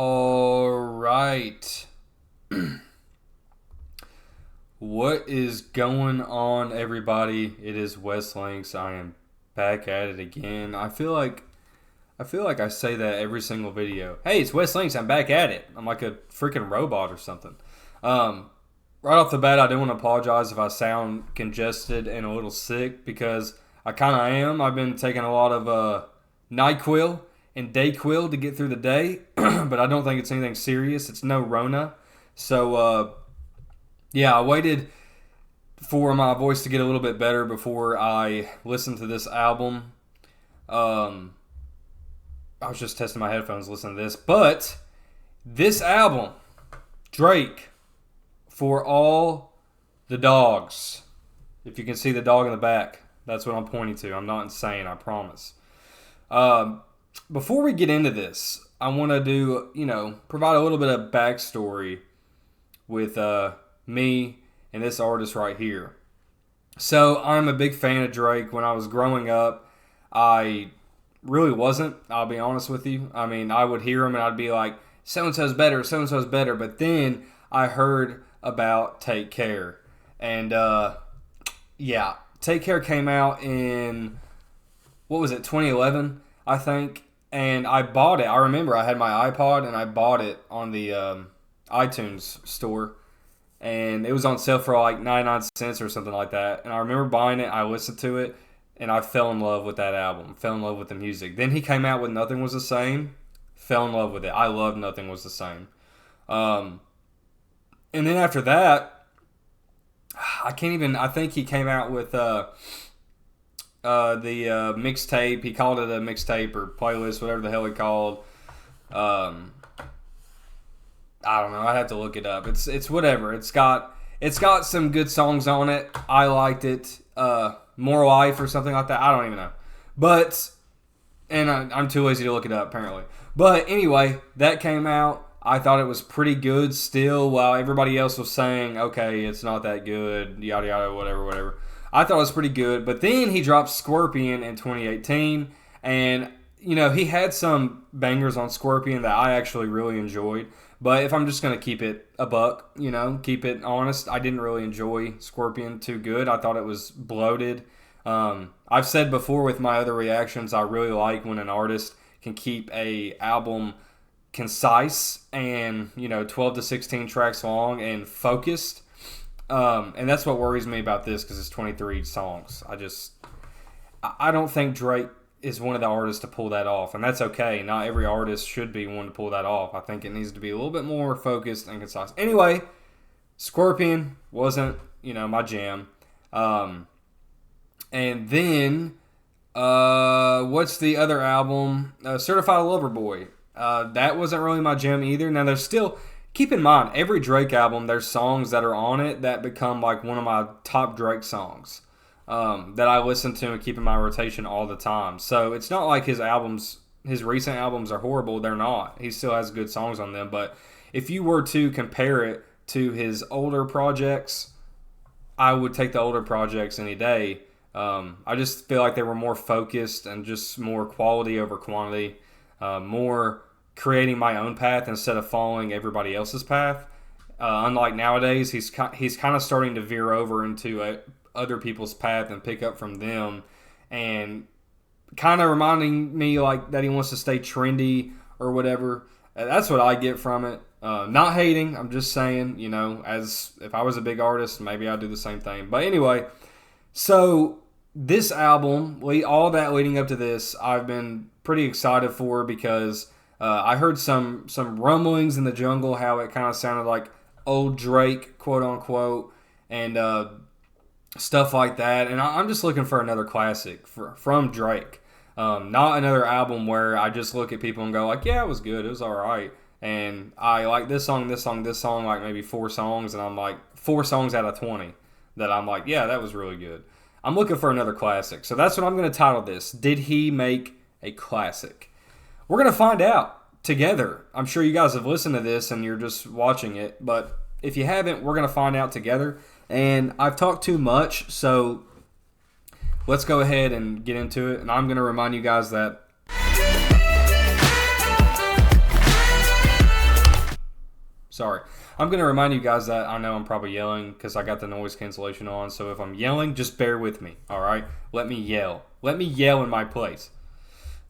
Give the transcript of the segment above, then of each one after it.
All right. What is going on, everybody? It is Wes Links. I am back at it again. I feel like I say that every single video. Hey, it's Wes Links. I'm back at it. I'm like a freaking robot or something. Right off the bat, I do want to apologize if I sound congested and a little sick because I kind of am. I've been taking a lot of NyQuil and DayQuil to get through the day, but I don't think it's anything serious. It's no Rona. So, yeah, I waited for my voice to get a little bit better before I listened to this album. I was just testing my headphones listening to this. But this album, Drake, For All the Dogs. If you can see the dog in the back, that's what I'm pointing to. I'm not insane, I promise. Before we get into this, I want to provide a little bit of backstory with me and this artist right here. So I'm a big fan of Drake. When I was growing up, I really wasn't, I'll be honest with you. I mean, I would hear him and I'd be like, so-and-so's better, so-and-so's better. But then I heard about Take Care. And, Take Care came out in, 2011, I think. And I bought it. I remember I had my iPod and I bought it on the iTunes store. And it was on sale for like 99 cents or something like that. And I remember buying it. I listened to it. And I fell in love with that album. Fell in love with the music. Then he came out with Nothing Was the Same. Fell in love with it. I love Nothing Was the Same. And then after that, I think he came out with the mixtape. He called it a mixtape or playlist, whatever the hell he called. I don't know. I'd have to look it up. It's whatever. It's got some good songs on it. I liked it. More Life or something like that. I don't even know. But, and I'm too lazy to look it up apparently. But anyway, that came out. I thought it was pretty good still, while everybody else was saying, okay, it's not that good, yada yada, whatever. I thought it was pretty good. But then he dropped Scorpion in 2018. And, he had some bangers on Scorpion that I actually really enjoyed. But if I'm just going to keep it a buck, keep it honest, I didn't really enjoy Scorpion too good. I thought it was bloated. I've said before with my other reactions, I really like when an artist can keep a album concise and, 12 to 16 tracks long and focused. And that's what worries me about this because it's 23 songs. I don't think Drake is one of the artists to pull that off, and that's okay. Not every artist should be one to pull that off. I think it needs to be a little bit more focused and concise. Anyway, Scorpion wasn't, my jam. And then, what's the other album? Certified Lover Boy. That wasn't really my jam either. Now, there's still, keep in mind, every Drake album, there's songs that are on it that become like one of my top Drake songs. That I listen to and keep in my rotation all the time. So it's not like his recent albums are horrible. They're not. He still has good songs on them. But if you were to compare it to his older projects, I would take the older projects any day. I just feel like they were more focused and just more quality over quantity. More creating my own path instead of following everybody else's path. Unlike nowadays, he's kind of starting to veer over into other people's path and pick up from them, and kind of reminding me like that he wants to stay trendy or whatever. That's what I get from it. Not hating, I'm just saying, as if I was a big artist, maybe I'd do the same thing. But anyway, so this album, all that leading up to this, I've been pretty excited for because I heard some rumblings in the jungle, how it kind of sounded like old Drake, quote unquote, and stuff like that. And I'm just looking for another classic from Drake. Not another album where I just look at people and go like, yeah, it was good, it was all right. And I like this song, like maybe 4 songs, and I'm like 4 songs out of 20 that I'm like, yeah, that was really good. I'm looking for another classic. So that's what I'm going to title this. Did he make a classic? We're going to find out together. I'm sure you guys have listened to this and you're just watching it, but if you haven't, we're going to find out together. And I've talked too much, so let's go ahead and get into it. And I'm going to remind you guys that Sorry. I'm going to remind you guys that I know I'm probably yelling because I got the noise cancellation on. So if I'm yelling, just bear with me. All right? Let me yell. Let me yell in my place.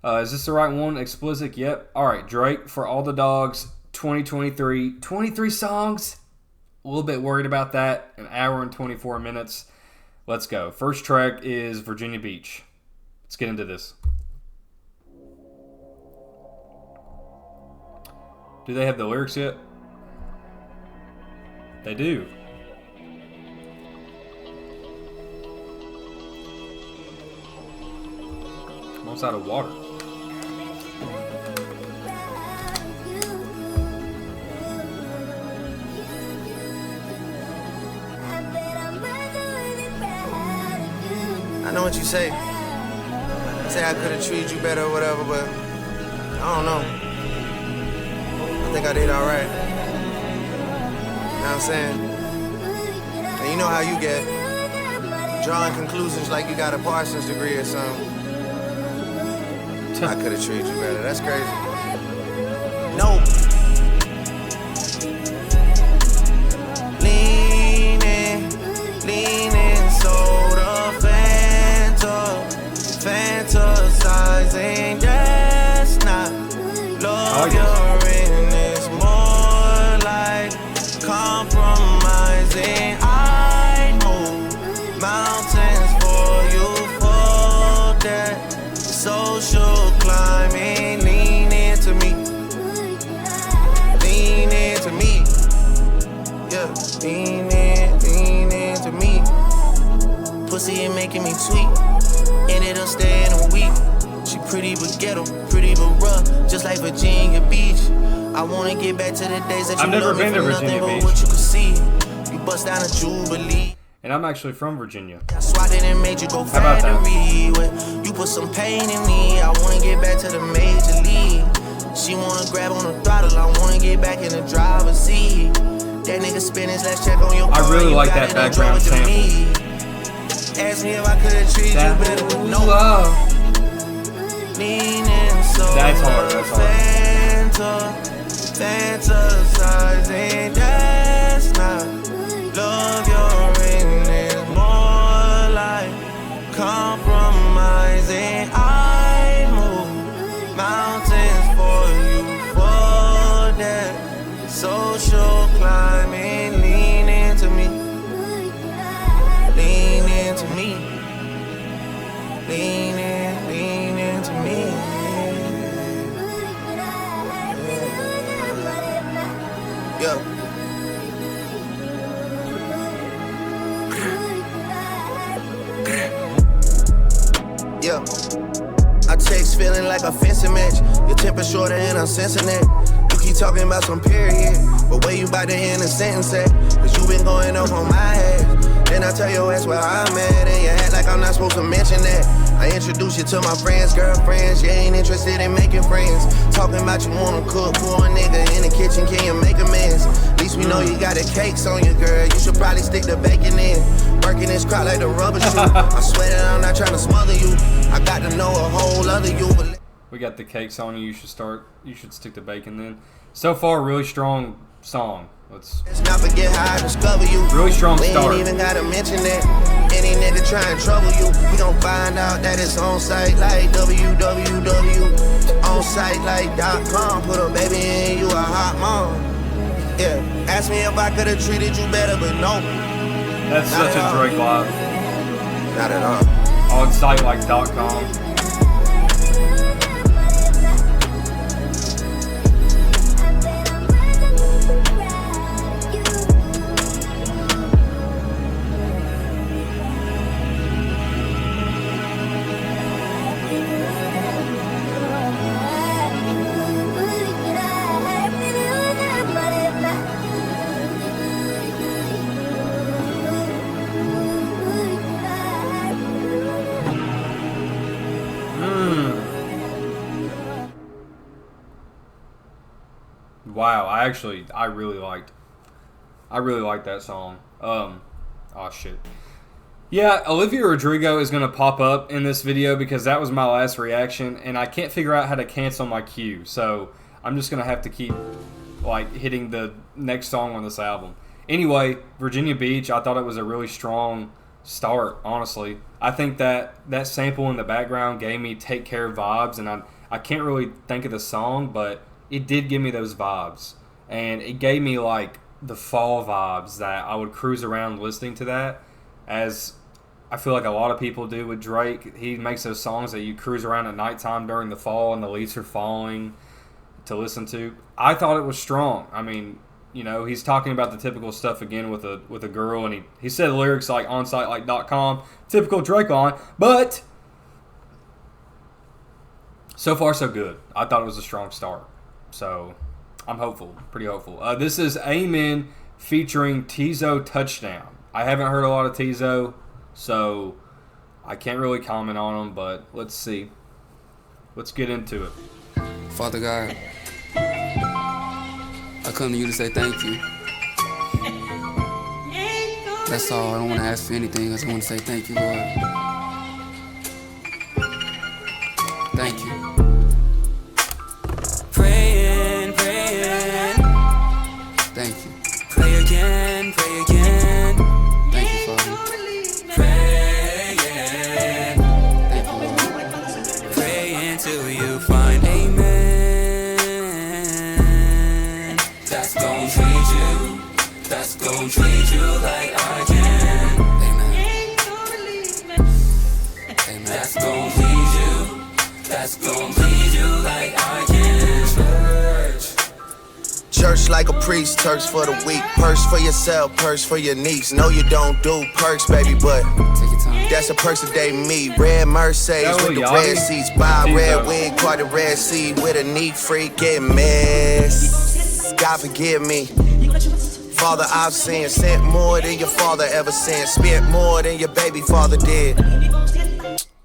Is this the right one? Explicit? Yep. All right. Drake, For All the Dogs, 2023. 23 songs. A little bit worried about that. An hour and 24 minutes. Let's go. First track is Virginia Beach. Let's get into this. Do they have the lyrics yet? They do. Almost out of water. I know what you say. Say I could have treated you better or whatever, but I don't know. I think I did all right. You know what I'm saying? And you know how you get. Drawing conclusions like you got a Parsons degree or something. I could have treated you better. That's crazy. No. Leaning, soda, fantasizing. That's not love. You're in this more like compromising. I move mountains for you for that social climbing. Lean into me. Lean into me. Yeah, lean into me. Pussy ain't making me sweet, and it'll stay in a week. She pretty but ghetto, pretty but rough, just like Virginia Beach. I wanna get back to the days that you I've never been to Virginia Beach. What you could see, you bust down a Jubilee. And I'm actually from Virginia. I swatted and made you go factory. You put some pain in me. I wanna get back to the major league. She wanna grab on the throttle. I wanna get back in the driver's seat. That nigga spin his last check on your car. I really like that background sample. Ask me if I could have treated you better with no love. Leaning so That's hard. Fantasizing. That's not love. You're in it more like compromising. I move mountains for you for that social climbing. Lean into me. Lean into me. Lean into me. Yo. Yeah. I text feeling like a fencing match. Your temper shorter and I'm sensing that. You keep talking about some period, but where you about to end the sentence at? Cause you been going up on my ass. Then I tell your ass where I'm at, and you act like I'm not supposed to mention that. I introduce you to my friends, girlfriends. You ain't interested in making friends. Talking about you wanna cook for a nigga in the kitchen, can you make amends? At least we know you got the cakes on you, girl. You should probably stick the bacon in. Working this crowd like the rubber shoe. I swear that I'm not trying to smother you. I got to know a whole other you. We got the cakes on you. You should stick the bacon in. So far, really strong song. Let's not forget how I discover you. Really strong start. We ain't even gotta mention that. Any nigga try and trouble you, we gon' find out that it's on site like www. On site like .com. Put a baby in, you a hot mom. Yeah, ask me if I could've treated you better, but no. That's such a Drake live. Not at all. On site like .com. Wow, I really liked that song. Oh shit. Yeah, Olivia Rodrigo is gonna pop up in this video because that was my last reaction, and I can't figure out how to cancel my queue, so I'm just gonna have to keep like hitting the next song on this album. Anyway, Virginia Beach, I thought it was a really strong start, honestly. I think that sample in the background gave me Take Care vibes, and I can't really think of the song, but it did give me those vibes. And it gave me like the fall vibes that I would cruise around listening to that, as I feel like a lot of people do with Drake. He makes those songs that you cruise around at nighttime during the fall and the leaves are falling to listen to. I thought it was strong. I mean, you know, he's talking about the typical stuff again with a girl, and he said the lyrics like onsitelike.com, typical Drake line, but so far so good. I thought it was a strong start. So I'm hopeful, pretty hopeful. This is Amen featuring Tizo Touchdown. I haven't heard a lot of Tizo, so I can't really comment on him, but let's see. Let's get into it. Father God, I come to you to say thank you. That's all. I don't want to ask for anything. I just want to say thank you, Lord. Thank you. Praying, praying. Thank you. Pray again, pray again. Thank you, Father. Praying. Thank you, Lord. Pray until you find amen. That's gon' treat you. That's gon' treat you like I can. Amen. Amen. That's gon' please you. That's gon' please you like I can. Church. Church like a priest, Turks for the weak. Purse for yourself, purse for your niece. No, you don't do perks, baby, but Take your time. that's a perks that they me. Red Mercedes with the red seats. Buy a red wig, caught a red seat with a neat freak. Get mess. God forgive me. Father, I've sinned. Sent more than your father ever sent. Spent more than your baby father did.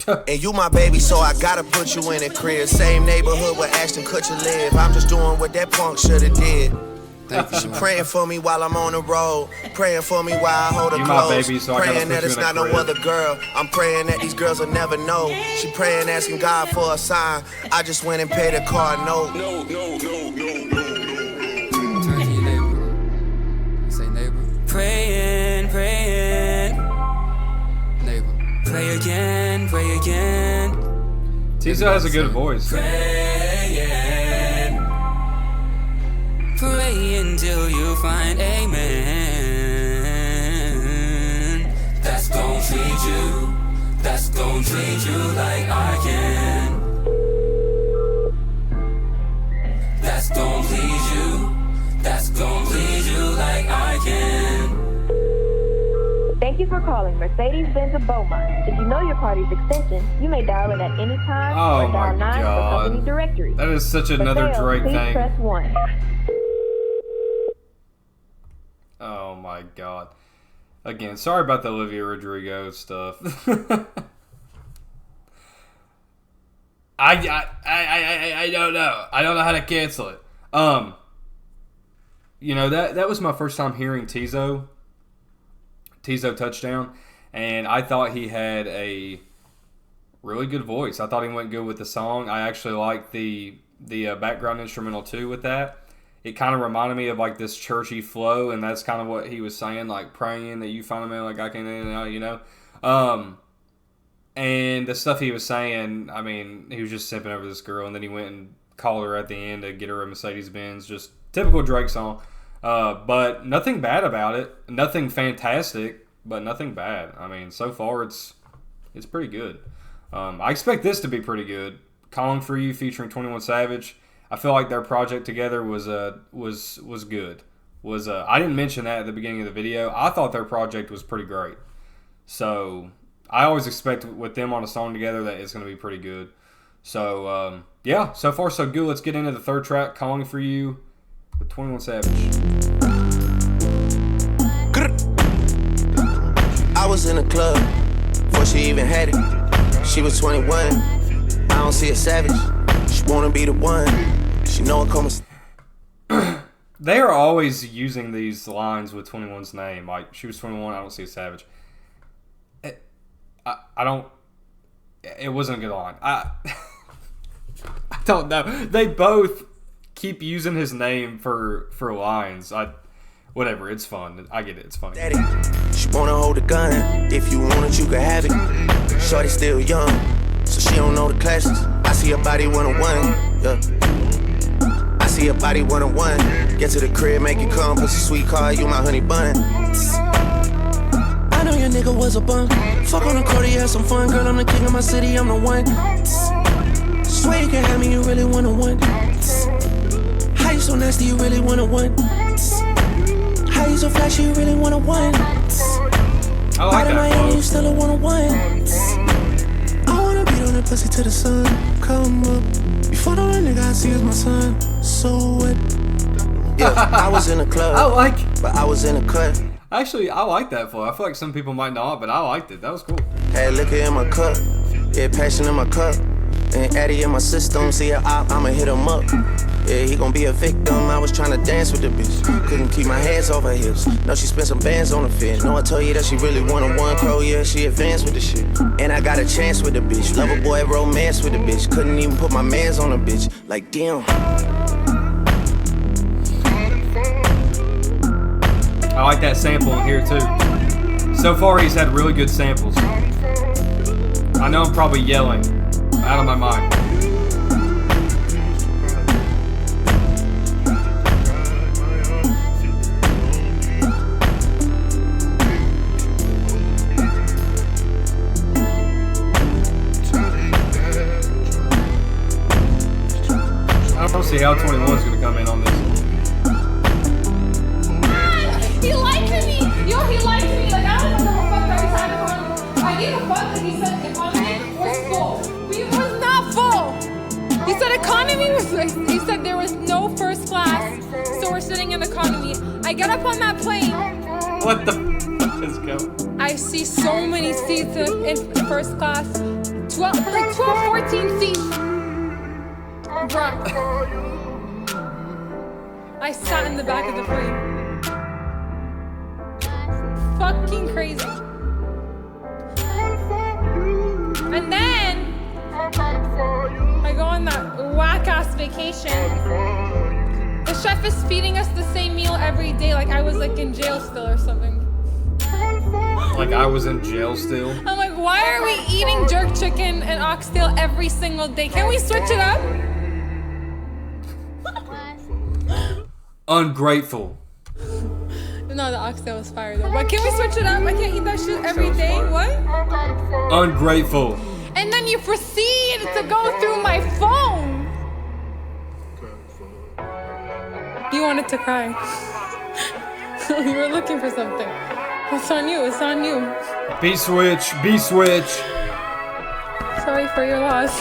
And you my baby, so I gotta put you in a crib. Same neighborhood where Ashton Kutcher live. I'm just doing what that punk shoulda did. Thank you, She Lord. praying for me while I'm on the road. Praying for me while I hold her You my close. baby, so I gotta Praying put that you it's in a not no crib. other girl. I'm praying that these girls will never know. She praying, asking God for a sign. I just went and paid a car note. Turn to your neighbor. Say neighbor. Praying, praying. Neighbor. Pray again, pray again. Tizo has a good voice. Praying. Pray until you find amen. That's gon' treat you. That's gon' treat you like I can. That's gon' please you. That's gon' please you like I can. Thank you for calling Mercedes-Benz of Beaumont. If you know your party's extension, you may dial it at any time Oh or dial my 9 for company god. directory. That is such For another sales, Drake please thing. press 1. Oh my god. Again, sorry about the Olivia Rodrigo stuff. I don't know. I don't know how to cancel it. You know, that was my first time hearing Tizo Touchdown, and I thought he had a really good voice. I thought he went good with the song. I actually liked the background instrumental too with that. It kind of reminded me of like this churchy flow, and that's kind of what he was saying, like praying that you find a man like I can, you know. And the stuff he was saying, I mean, he was just simping over this girl, and then he went and called her at the end to get her a Mercedes-Benz. Just typical Drake song. But nothing bad about it. Nothing fantastic, but nothing bad. I mean, so far it's pretty good. I expect this to be pretty good. Calling for You featuring 21 Savage. I feel like their project together was good. I didn't mention that at the beginning of the video. I thought their project was pretty great. So I always expect with them on a song together that it's going to be pretty good. So yeah, so far so good. Let's get into the third track, Calling for You with 21 Savage. I was in the club before she even had it. She was 21. I don't see a savage. She wanna be the one. She know it coming. They are always using these lines with 21's name. Like, she was 21, I don't see a savage. I don't... It wasn't a good line. I don't know. They both keep using his name for lines. Whatever, it's fun. I get it. It's funny. Daddy, she wanna hold a gun. If you want it, you can have it. Shorty still young, so she don't know the classes. I see her body 101, yeah. I see her body 101. Get to the crib, make it come. Pussy sweet car, you my honey bun. I know your nigga was a bum. Fuck on the court, you had some fun. Girl, I'm the king of my city, I'm the one. Swear you can have me, you really wanna one. How you so nasty, you really wanna one. How you so flashy, you really wanna one. I like that Miami, you flow. still a 101. I wanna beat on that pussy till the sun come up. Before the nigga I see is my son. So what? Yeah, I was in the club. I like. But I was in the cut. Actually, I like that flow. I feel like some people might not, but I liked it. That was cool. Had liquor in my cup. Yeah, passion in my cup. And Addy in my system. See a op, I'ma hit him up. Yeah, he gon' be a victim. I was tryna dance with the bitch. Couldn't keep my hands off her hips. No, she spent some bands on the fit. No, I told you that she really wanted one crow. Yeah, she advanced with the shit. And I got a chance with the bitch. Lover boy romance with the bitch. Couldn't even put my mans on the bitch. Like, damn. I like that sample in here too. So far, he's had really good samples. I know I'm probably yelling out of my mind. I don't see how 21 is going to come in on this. He lied to me. Yo, he lied to me. Like, I don't know what the fuck every time I gave a fuck that he said economy was full. We was not full. He said economy was, he said there was no first class, so we're sitting in economy. I get up on that plane. What the fuck is going? I see so many seats in first class. 12, 14 seats. Drunk. I sat in the back of the plane. Fucking crazy. And then I go on that whack-ass vacation. The chef is feeding us the same meal every day, like I was like in jail still or something. Like I was in jail still? I'm like, why are we eating jerk chicken and oxtail every single day? Can we switch it up? Ungrateful. No, the oxtail was fire though. But can we switch it up? I can't eat that shit every day. What? Ungrateful. And then you proceed to go through my phone. You wanted to cry. You were looking for something. It's on you. It's on you. B switch. B switch. Sorry for your loss.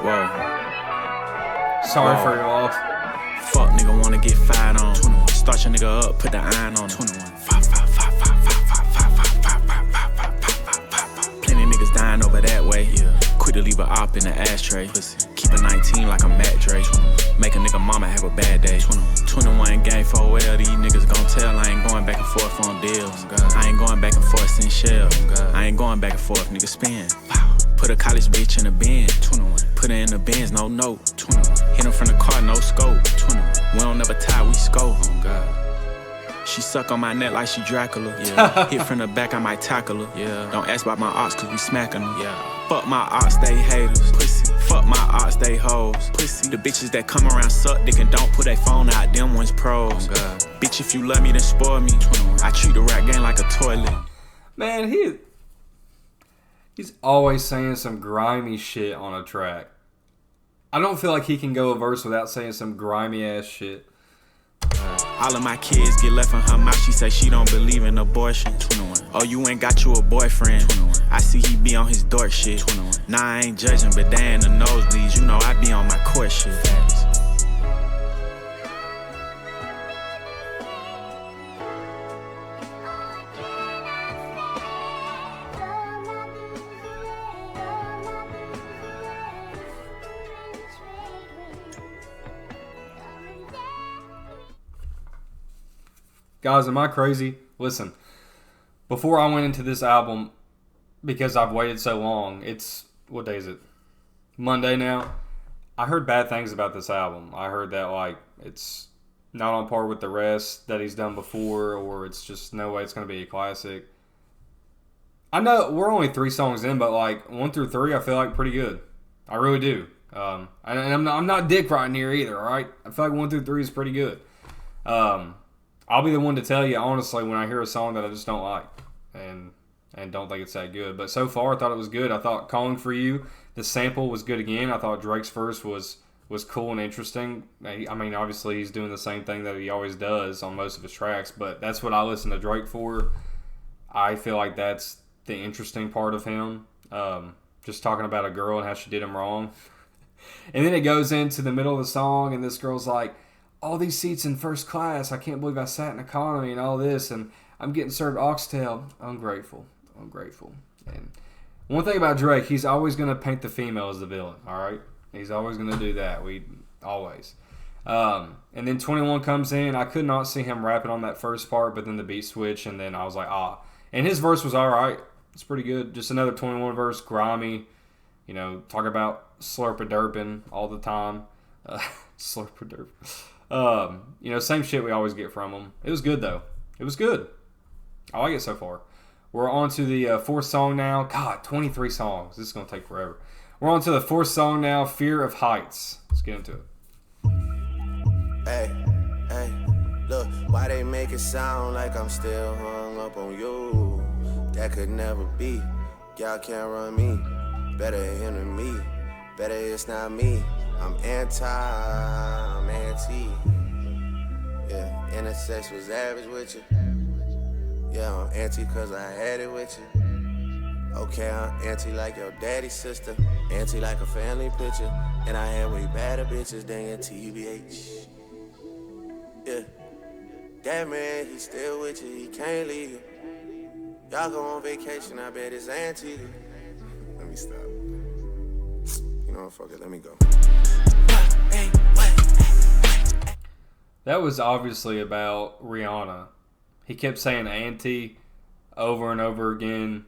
Whoa. Sorry Wow. for your loss. Fuck nigga wanna get fired on. 21. Start your nigga up, put the iron on. 21. Plenty niggas dying over that way. Yeah. Quit to leave a op in the ashtray. Pussy. Keep a 19 like a Matt Dre. 21. Make a nigga mama have a bad day. 21 game for well, these niggas gon' tell I ain't going back and forth on deals. I ain't going back and forth since shell. I ain't going back and forth, nigga spin. Put a college bitch in a bin. 21. Put her in the bins, no note. 21. Hit him from the car, no scope. 21. We don't never tie, we scope. Oh God. She suck on my neck like she Dracula. Yeah. Hit from the back, I might tackle her. Yeah. Don't ask about my ops, cause we smacking them. Yeah. Fuck my ops, they haters. Pussy. Fuck my ops, they hoes. Pussy. The bitches that come around suck dick and don't put their phone out, them ones pros. Oh God. Bitch, if you love me, then spoil me. 21. I treat the rap game like a toilet. Man, he's always saying some grimy shit on a track. I don't feel like he can go a verse without saying some grimy ass shit. All of my kids get left in her mouth. She say she don't believe in abortion. 21. Oh, you ain't got you a boyfriend. 21. I see he be on his dork shit. 21. Nah, I ain't judging, but they in the nosebleeds. You know I be on my court shit. Facts. Guys, am I crazy? Listen, before I went into this album, because I've waited so long, what day is it? Monday now. I heard bad things about this album. I heard that like it's not on par with the rest that he's done before, or it's just no way it's going to be a classic. I know we're only 3 songs in, but like 1 through 3, I feel like pretty good. I really do. And I'm not dick riding here either. All right, I feel like 1 through 3 is pretty good. I'll be the one to tell you honestly when I hear a song that I just don't like and don't think it's that good. But so far, I thought it was good. I thought "Calling for You," the sample was good again. I thought Drake's verse was cool and interesting. I mean, obviously he's doing the same thing that he always does on most of his tracks, but that's what I listen to Drake for. I feel like that's the interesting part of him. Just talking about a girl and how she did him wrong. And then it goes into the middle of the song, and this girl's like, all these seats in first class, I can't believe I sat in economy and all this, and I'm getting served oxtail. Ungrateful. And one thing about Drake, he's always going to paint the female as the villain, all right? He's always going to do that. Always. And then 21 comes in. I could not see him rapping on that first part, but then the beat switched, and then I was like, ah. And his verse was all right. It's pretty good. Just another 21 verse, grimy. You know, talk about slurpa-derping all the time. Slurpa-derp. You know, same shit we always get from him. It was good, though. It was good. I like it so far. We're on to the 4th song now. God, 23 songs. This is going to take forever. We're on to the 4th song now, Fear of Heights. Let's get into it. Hey, look, why they make it sound like I'm still hung up on you? That could never be. Y'all can't run me. Better him than me. Better it's not me. I'm anti. Yeah, intersex was average with you. Yeah, I'm anti cause I had it with you. Okay, I'm anti like your daddy's sister. Anti like a family picture. And I had way better bitches than your TBH. Yeah. That man, he still with you, he can't leave you. Y'all go on vacation, I bet it's Antigua. Let me stop. You know what, fuck it, let me go. That was obviously about Rihanna. He kept saying auntie over and over again.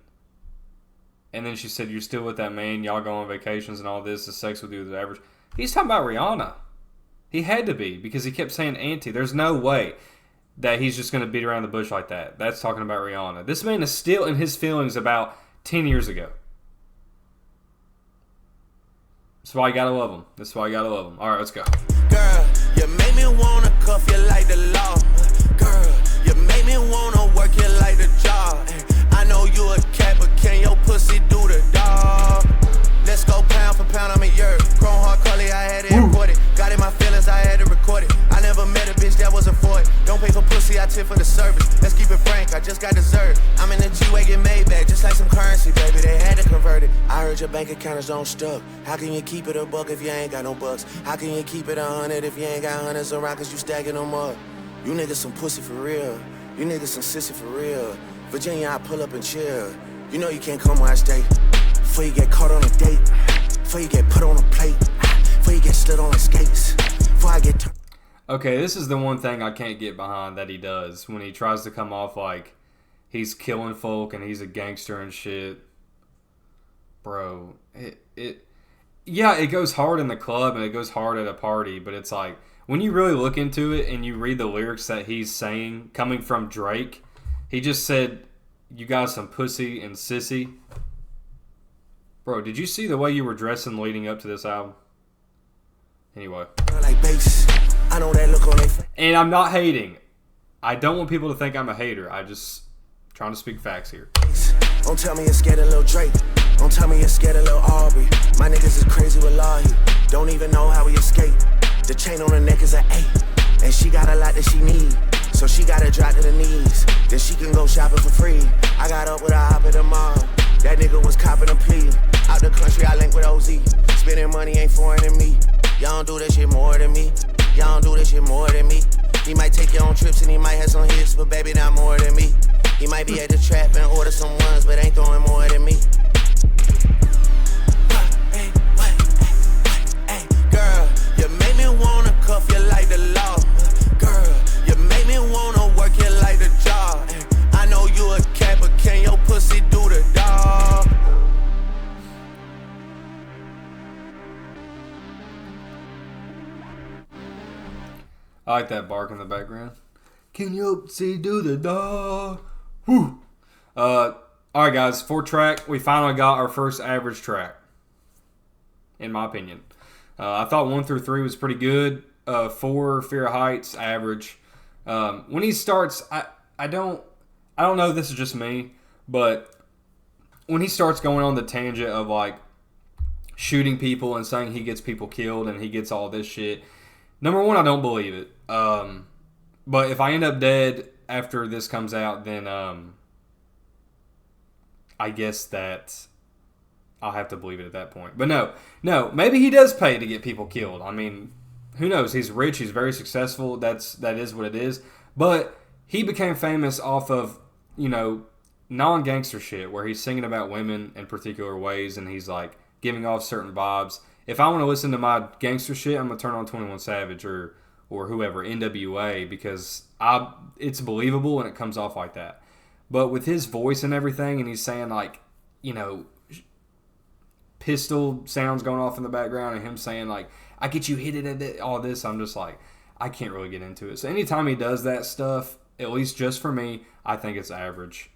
And then she said, you're still with that man, y'all go on vacations and all this, the sex with you is average. He's talking about Rihanna. He had to be, because he kept saying auntie. There's no way that he's just going to beat around the bush like that. That's talking about Rihanna. This man is still in his feelings about 10 years ago. That's why you gotta love him. All right, let's go. Girl, you make me wanna cuff you like the law. Girl, you make me wanna work you like the job. I know you a cat, but can your pussy do the dog? Let's go pound for pound, I'm a yurt. Chrome hard collie, I had to import it. Got in my feelings, I had to record it. I never met a bitch that wasn't for it. Don't pay for pussy, I tip for the service. Let's keep it frank, I just got dessert. I'm in the G-Wagon Maybach, just like some currency, baby. They had to convert it. I heard your bank account is on stuck. How can you keep it a buck if you ain't got no bucks? How can you keep it 100 if you ain't got hundreds around cause you stacking them up? You niggas some pussy for real. You niggas some sissy for real. Virginia, I pull up and chill. You know you can't come where I stay. Before you get caught on a date. Before you get put on a plate. Before you get slid on the skates. Before I get... Okay, this is the one thing I can't get behind that he does. When he tries to come off like he's killing folk and he's a gangster and shit. Bro, it goes hard in the club and it goes hard at a party, but it's like, when you really look into it and you read the lyrics that he's saying, coming from Drake, he just said, you got some pussy and sissy. Bro, did you see the way you were dressing leading up to this album? Anyway. Like bass. I know that look on their face. And I'm not hating. I don't want people to think I'm a hater. I just trying to speak facts here. Don't tell me you're scared of Lil Drake. Don't tell me you're scared of Lil Aubrey. My niggas is crazy with Lahi. Don't even know how we escaped. The chain on her neck is an 8. And she got a lot that she need. So she gotta drop to the knees. Then she can go shopping for free. I got up with a hop at the mall. That nigga was copping a plea. Out the country, I link with OZ. Spending money ain't foreign to me. Y'all don't do this shit more than me. Y'all don't do this shit more than me. He might take your own trips and he might have some hits, but baby, not more than me. He might be at the trap and order some ones, but ain't throwing more than me. Hey, girl, you make me wanna cuff you like the law. Girl, you make me wanna work you like the job. I know you a cat, but can your pussy do the dog? I like that bark in the background. Can you see do the dog? Whew. All right, guys. 4-track. We finally got our first average track, in my opinion. I thought 1 through 3 was pretty good. 4, Fear of Heights, average. When he starts, I don't know if this is just me, but when he starts going on the tangent of like shooting people and saying he gets people killed and he gets all this shit, number one, I don't believe it. But if I end up dead after this comes out, then I guess that I'll have to believe it at that point. But no, maybe he does pay to get people killed. I mean, who knows? He's rich. He's very successful. That is what it is. But he became famous off of, non-gangster shit where he's singing about women in particular ways and he's like giving off certain vibes. If I want to listen to my gangster shit, I'm going to turn on 21 Savage or whoever, NWA, because it's believable and it comes off like that. But with his voice and everything, and he's saying like, pistol sounds going off in the background and him saying like, I get you hit it at it, all this, I'm just like, I can't really get into it. So anytime he does that stuff, at least just for me, I think it's average.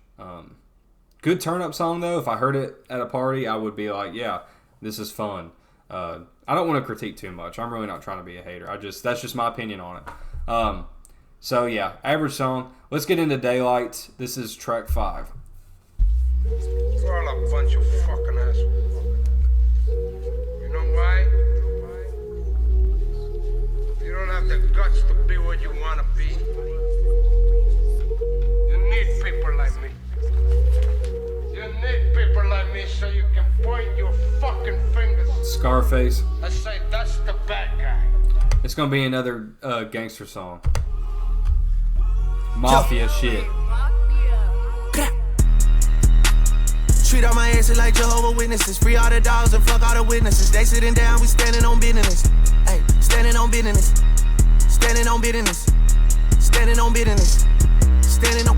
Good turn-up song, though. If I heard it at a party, I would be like, yeah, this is fun. I don't want to critique too much. I'm really not trying to be a hater. That's just my opinion on it. So, yeah, average song. Let's get into Daylight. This is track 5. You're all a bunch of fucking assholes. You know why? You don't have the guts to be what you want to be. You need people like me. You need people like me so you can point your fucking fingers. Scarface. Let's say that's the bad guy. It's going to be another gangster song. Mafia shit. Treat all my asses like Jehovah's Witnesses. Free all the dogs and fuck all the witnesses. They sitting down, we standing on business. Hey, standing on business. Standing on business. Standing on business. Standing on.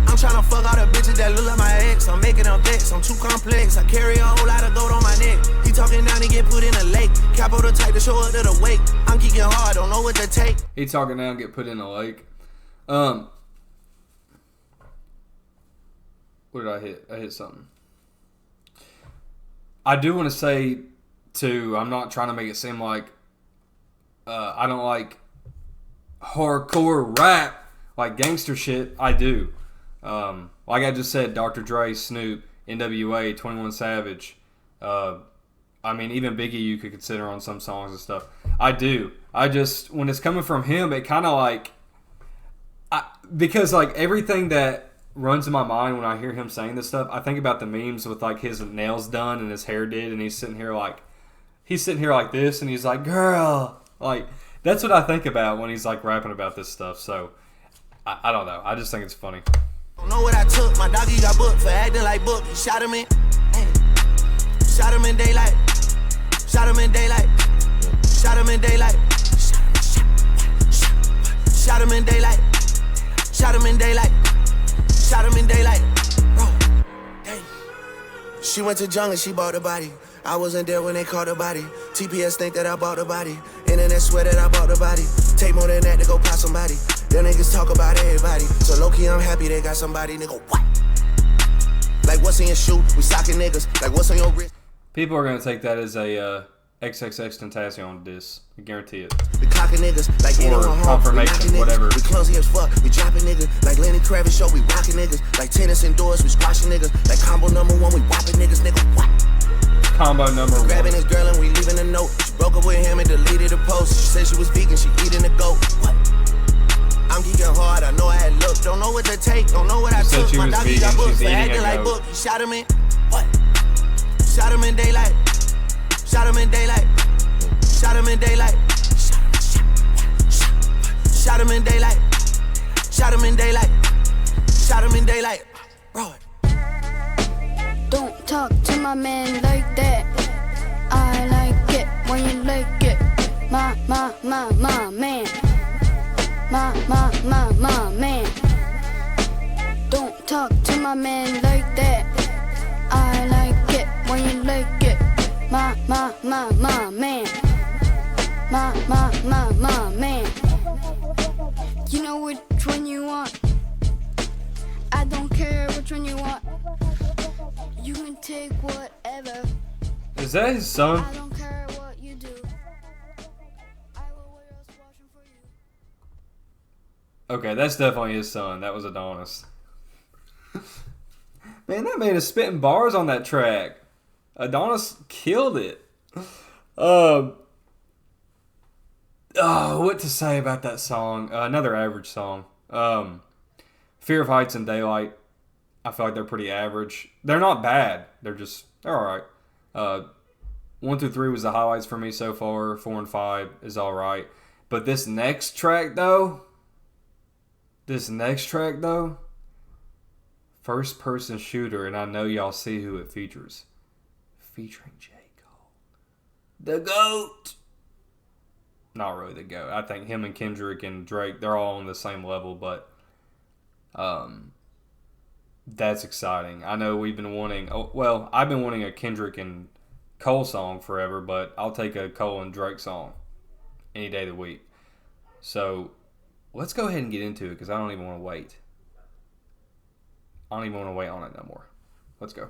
I'm tryna fuck all the bitches that look like my ex. I'm making them vex. I'm too complex. I carry a whole lot of gold on my neck. He talking down to get put in a lake. Capo the type to show up to the wake. I'm geeking hard, don't know what to take. He talking down, get put in a lake. What did I hit? I hit something. I do want to say, too, I'm not trying to make it seem like I don't like hardcore rap, like gangster shit. I do. Like I just said, Dr. Dre, Snoop, NWA, 21 Savage. I mean, even Biggie you could consider on some songs and stuff. I do. I just, when it's coming from him, it kind of like, because like everything that runs in my mind when I hear him saying this stuff, I think about the memes with like his nails done and his hair did, and he's sitting here like this, and he's like, girl, like that's what I think about when he's like rapping about this stuff. So I don't know. I just think it's funny. Don't know what I took. My doggy got booked for acting like book. He shot him in. Shot him in daylight. Shot him in daylight. Shot him in daylight. Shot him in daylight. Shot him in daylight. Shot him in daylight. Bro, dang. She went to jungle, she bought the body. I wasn't there when they caught the body. TPS think that I bought the body. Internet swear that I bought the body. Take more than that to go pop somebody. Them niggas talk about everybody. So low-key, I'm happy they got somebody. Nigga, what? Like, what's in your shoe? We socking niggas. Like, what's on your wrist? People are going to take that as a XXXTentacion diss. I guarantee it. We clocking niggas like or confirmation, whatever. We clumsy as fuck. We dropping niggas like Lenny Kravitz show. We rocking niggas like tennis indoors. We squashing niggas like combo number 1. We whopping niggas. Nigga, what? Combo number 1. Grabbing his girl and we leaving a note. She broke up with him and deleted the post. She said she was vegan. She eating the goat. What? I'm geeking hard. I know I had look. Don't know what to take. Don't know what I took. My doggy got booked for acting like book. He shot him in. What? Shot him in daylight. Shot him in daylight. Shot him in daylight. Shot him in daylight. Shot him in daylight. Shot him in daylight. Bro. Don't talk to my man like that. I like it when you like it. My man. My man. Don't talk to my man like that. I like it when you like it. My man. My man. Is that his son? I don't care what you do. I will wear a washing for you. Okay, that's definitely his son. That was Adonis. Man, that man is spitting bars on that track. Adonis killed it. What to say about that song? Another average song. Fear of Heights and Daylight. I feel like they're pretty average. They're not bad. They're alright. 1 through 3 was the highlights for me so far. 4 and 5 is alright. But this next track though, first person shooter, and I know y'all see who it features. Featuring J. Cole. The GOAT. Not really the GOAT. I think him and Kendrick and Drake, they're all on the same level, but that's exciting. I know we've been wanting, I've been wanting a Kendrick and Cole song forever, but I'll take a Cole and Drake song any day of the week. So let's go ahead and get into it because I don't even want to wait. I don't even want to wait on it no more. Let's go.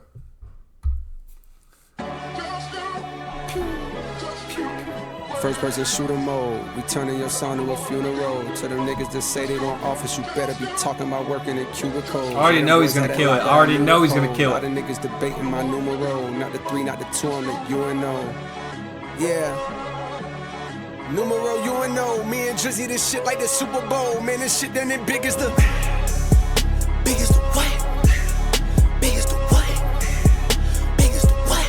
First person shooter mode. We turning your son to a funeral. To them niggas that say they want office, you better be talking about working in cubicles. I already know he's gonna kill it. I already know he's gonna kill it. A lot of niggas debating my numero. Not the 3, not the 2, I'm the UNO. Yeah. Numero UNO. Me and Drizzy, this shit like the Super Bowl. Man, this shit done it big as the. Big as the what? Big as the what? Big as the what?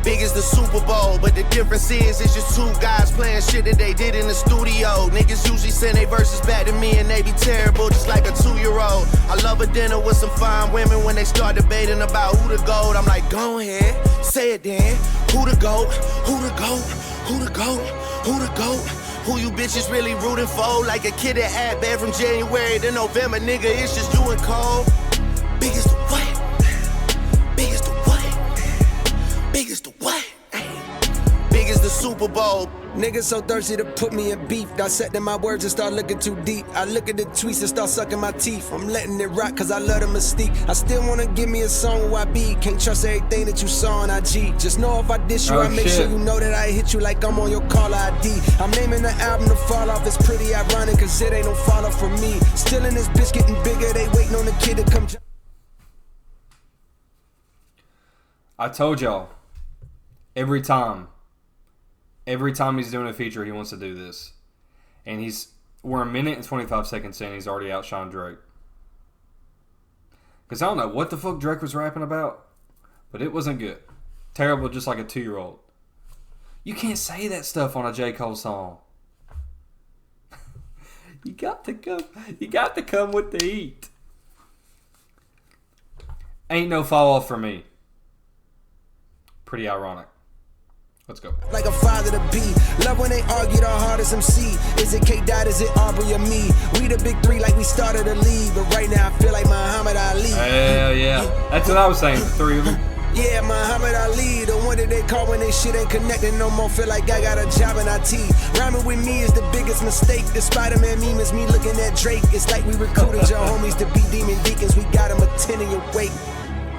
Big as the Super Bowl, but the difference is it's just two guys playing shit that they did in the studio. Niggas usually send their verses back to me and they be terrible, just like a 2-year-old. I love a dinner with some fine women when they start debating about who the GOAT. I'm like, go ahead, say it then. Who the GOAT? Who the GOAT? Who the GOAT? Who the GOAT? Who you bitches really rooting for? Like a kid that had bad from January to November, nigga, it's just you and Cole. Big as the what? Big as the what? Big as the what? Big as the Super Bowl. Niggas so thirsty to put me in beef. Dissecting my words and start looking too deep. I look at the tweets and start sucking my teeth. I'm letting it rock cause I love the mystique. I still wanna give me a song where I be. Can't trust everything that you saw on IG. Just know if I diss you, I make sure you know that I hit you like I'm on your caller ID. I'm naming the album to fall off. It's pretty ironic cause it ain't no fall off from me. Still in this bitch getting bigger. They waiting on the kid to come. I told y'all. Every time he's doing a feature, he wants to do this. And we're 1 minute and 25 seconds in, he's already outshined Drake. Because I don't know what the fuck Drake was rapping about, but it wasn't good. Terrible, just like a 2-year-old. You can't say that stuff on a J. Cole song. You got to come with the heat. Ain't no fall off for me. Pretty ironic. Let's go. Like a father to be. Love when they argue the hardest MC. Is it K-Dot, is it Aubrey or me? We the big 3 like we started a league. But right now I feel like Muhammad Ali. Hell yeah. That's what I was saying, the 3 of them. Yeah, Muhammad Ali, the one that they call when they shit ain't connecting no more. Feel like I got a job in IT. Rhyming with me is the biggest mistake. The Spider-Man meme is me looking at Drake. It's like we recruited your homies to be demon deacons. We got them attending your wake.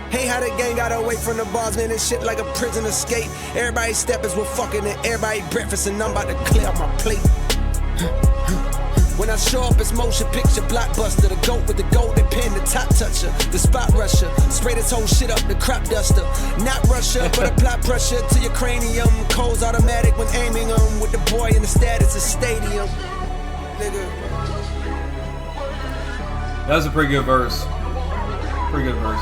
Hey, how the gang got away from the bars, man, and shit like a prison escape. Everybody steppers were fucking and everybody breakfast, and I'm about to clear up my plate. When I show up, it's motion picture blockbuster. The GOAT with the golden pen, the top toucher, the spot rusher. Spray this whole shit up, the crop duster. Not Russia, but apply pressure to your cranium. Cole's automatic when aiming them. With the boy in the status of stadium. Nigga. That was a pretty good verse. Pretty good verse.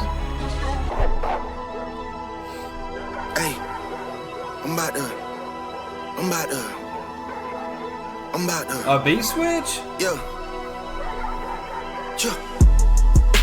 Hey, I'm about to. A beat switch? Yeah.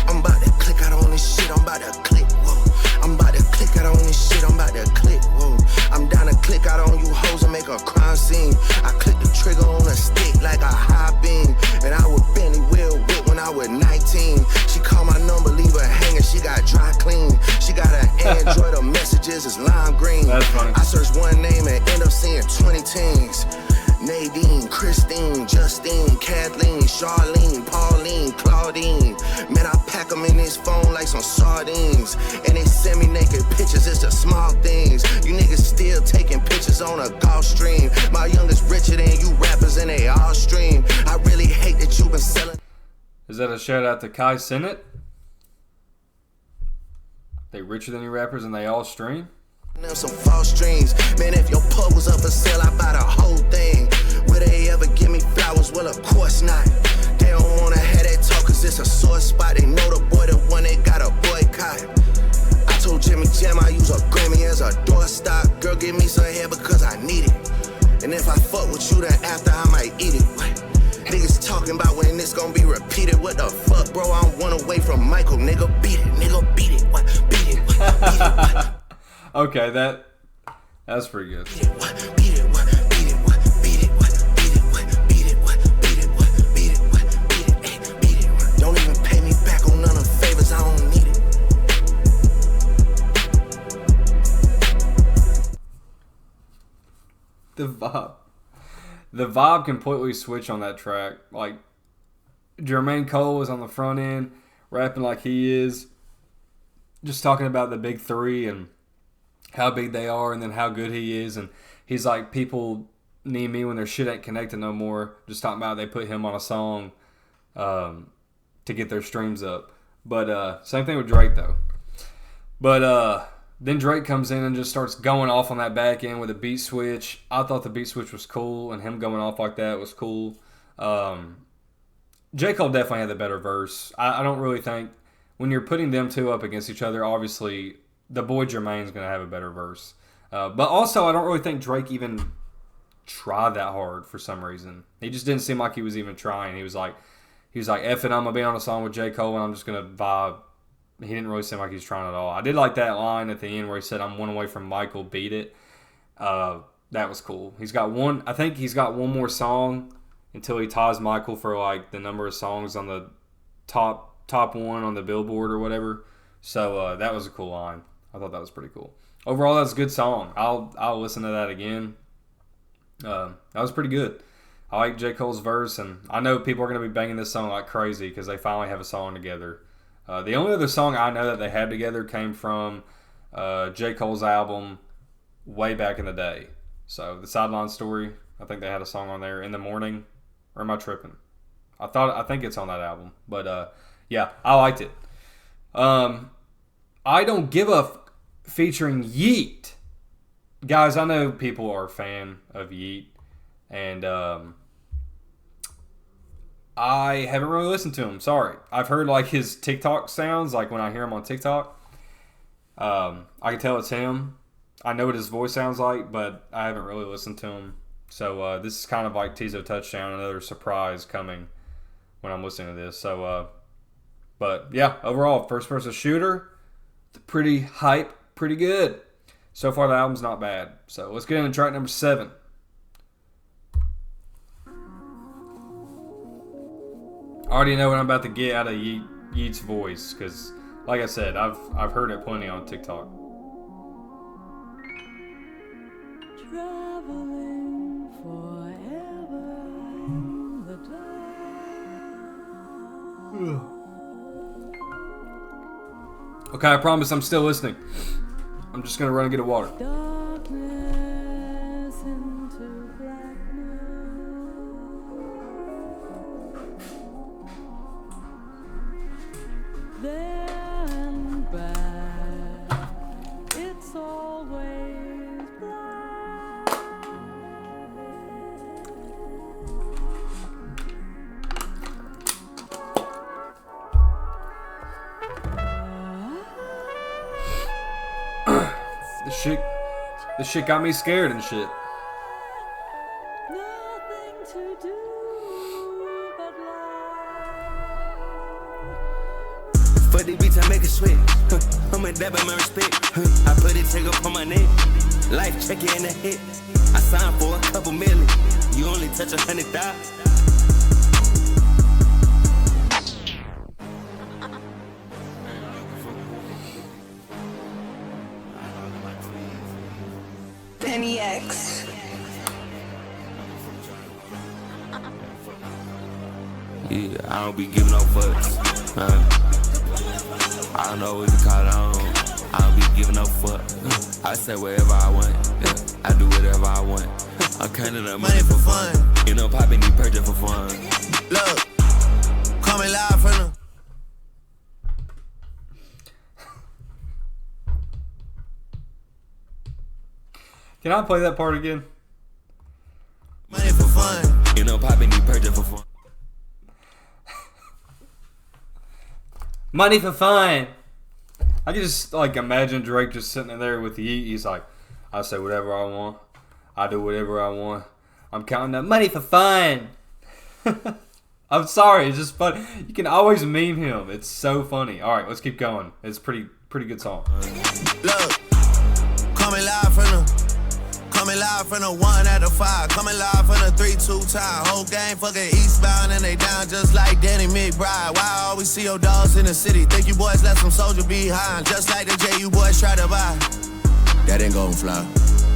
I'm about to click out on this shit. I'm about to click. Whoa. I'm about to click out on this shit. I'm about to click. Whoa. I'm down to click out on you hoes and make a crime scene. I click the trigger on a stick like a high beam. And I would Bentley Will whip when I was 19. She called my number, leave her hanging. She got dry clean. She got an Android. Her messages is lime green. That's funny. I searched one name and end up seeing 20 teens. Nadine, Christine, Justine, Kathleen, Charlene, Pauline, Claudine. Man, I pack them in this phone like some sardines. And they send me naked pics pictures, it's the small things. You niggas still taking pictures on a golf stream. My youngest richer than you rappers and they all stream. I really hate that you been selling. Is that a shout out to Kai Sennett? They richer than you rappers and they all stream? Some false dreams. Man, if your pub was up for sale, I buy the whole thing. Will they ever give me flowers? Well, of course not. They don't wanna have that talk cause it's a sore spot. They know the boy the one they got a boycott. I told Jimmy Jam I use a Grammy as a doorstop. Girl, give me some hair because I need it. And if I fuck with you, then after I might eat it. Niggas talking about when this gon' be repeated. What the fuck, bro? I'm one away from Michael. Nigga, beat it. Nigga, beat it. What? Beat it. What? Beat it. What? Okay, that's pretty good. Don't even pay me back on none of the favors, I don't need it. The vibe completely switched on that track. Like, Jermaine Cole was on the front end, rapping like he is, just talking about the big three and how big they are and then how good he is. And he's like, people need me when their shit ain't connected no more. Just talking about they put him on a song to get their streams up. But same thing with Drake, though. But then Drake comes in and just starts going off on that back end with a beat switch. I thought the beat switch was cool, and him going off like that was cool. J. Cole definitely had the better verse. I don't really think, when you're putting them two up against each other, obviously the boy Jermaine's going to have a better verse. But also, I don't really think Drake even tried that hard for some reason. He just didn't seem like he was even trying. He was like, F it, I'm going to be on a song with J. Cole and I'm just going to vibe. He didn't really seem like he was trying at all. I did like that line at the end where he said, I'm one away from Michael, beat it. That was cool. I think he's got one more song until he ties Michael for like the number of songs on the top one on the Billboard or whatever. So that was a cool line. I thought that was pretty cool. Overall, that's a good song. I'll listen to that again. That was pretty good. I like J. Cole's verse, and I know people are going to be banging this song like crazy because they finally have a song together. The only other song I know that they had together came from J. Cole's album way back in the day. So the Sideline Story, I think they had a song on there, In the Morning. Or am I tripping? I think it's on that album. But yeah, I liked it. I Don't Give a featuring Yeet. Guys, I know people are a fan of Yeet, and I haven't really listened to him. Sorry. I've heard like his TikTok sounds, like when I hear him on TikTok. I can tell it's him. I know what his voice sounds like, but I haven't really listened to him. So this is kind of like Tizo Touchdown, another surprise coming when I'm listening to this. So, but yeah, overall, first person shooter, pretty hype, pretty good. So far, the album's not bad. So let's get into track number 7. I already know what I'm about to get out of Yeet's voice because, like I said, I've heard it plenty on TikTok. Traveling forever in the dark. Okay, I promise I'm still listening. I'm just gonna run and get a water. Darkness into blackness. There and back, it's always black. This shit got me scared and shit. Nothing to do but lie. For the beats I make it sweat. I'm a dabber, my respect. I put it, take up on my neck. Life check it in the hit. I signed for a couple million. You only touch 100,000. Penny X. Yeah, I don't be giving no fucks. I don't know what to call it. I don't be giving no fuck. I say wherever I want. Yeah, I do whatever I want. I'm counting up money for fun. You know, popping need purchase for fun. Look, coming live from the. Can I play that part again? Money for fun. You know, popping need purchase for fun. Money for fun. I can just like imagine Drake just sitting in there with Yeet. He's like, I say whatever I want. I do whatever I want. I'm counting up money for fun. I'm sorry, it's just fun. You can always meme him. It's so funny. All right, let's keep going. It's pretty good song. Look, coming live from the. Coming live from the 1 out of 5. Coming live from the 3-2 tie. Whole game fucking eastbound and they down just like Danny McBride. Why I always see your dogs in the city? Think you boys left some soldier behind. Just like the J you boys try to buy. That ain't gon' fly.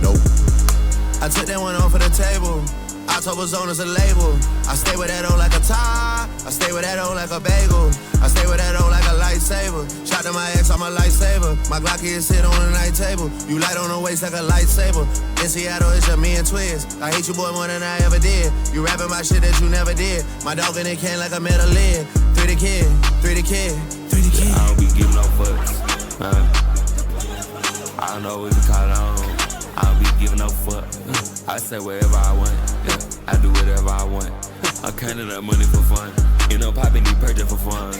Nope. I took that one off of the table. October Zone is a label. I stay with that old like a tie. I stay with that old like a bagel. I stay with that old like a lightsaber. Shot to my ex, I'm a lightsaber. My Glocky is sit on the night table. You light on the waist like a lightsaber. In Seattle, it's just me and Twiz. I hate you, boy, more than I ever did. You rapping about shit that you never did. My dog in the can like a metal lid. 3 the kid, 3 the kid, 3 the kid. I don't be giving no fucks. I don't know what you call it on. I don't be giving no fuck. I say wherever I want. Yeah, I do whatever I want. I'm counting up money for fun. You know, popping need purchase for fun.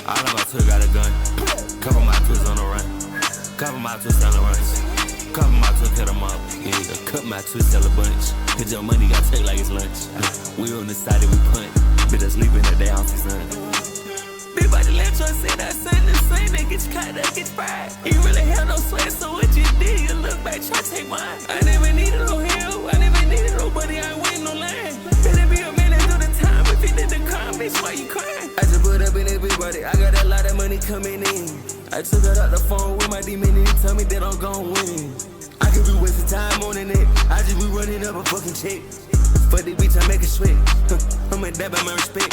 All of my twists got a gun. Cover my twists on the run. Cover my twists on the runs. Cover my twists, cut them up. Yeah, cut my twists, sell a bunch. Cause your money got take like it's lunch. We on the side that we punt. Bitch, just leaving the day off the sun. Big body left your say that son the same that get you caught up, get fried. You really have no sweat, so what you did, you look back, try to take mine. I never needed no help, I never needed nobody, I ain't waiting no line. Better be a man and do the time, if you did the crime, bitch, why you crying? I just put up in this big body, I got a lot of money coming in. I took it out the phone with my demon and he tell me that I'm gon' win. I could be wasting time on the net, I just be running up a fucking check. For the bitch, I make it sweat. I'm a dab at my respect.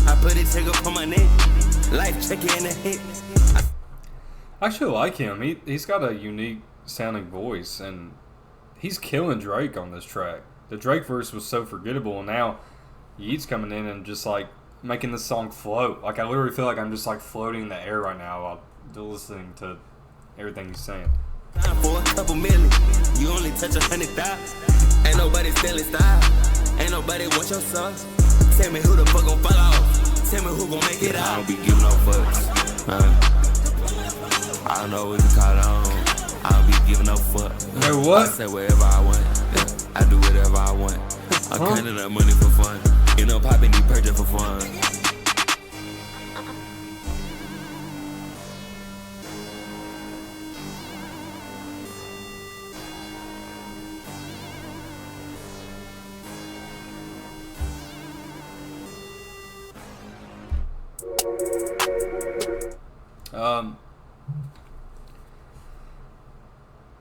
I put it, take up on my neck. Life checker in the hit. I actually like him. He's got a unique sounding voice, and he's killing Drake on this track. The Drake verse was so forgettable, and now Yeet's coming in and just like making the song float. Like I literally feel like I'm just like floating in the air right now while listening to everything he's saying. For a couple million, you only touch 100,000. Ain't nobody stealing style. Ain't nobody want your sauce. Tell me who the fuck gon' fall off. Tell me who gon' make it out. I don't be giving no fucks. I don't know what you call it on. I don't be giving no fuck. Hey, what? I say wherever I want. Yeah, I do whatever I want. I'm counting up money for fun. You know, popping need purchase for fun.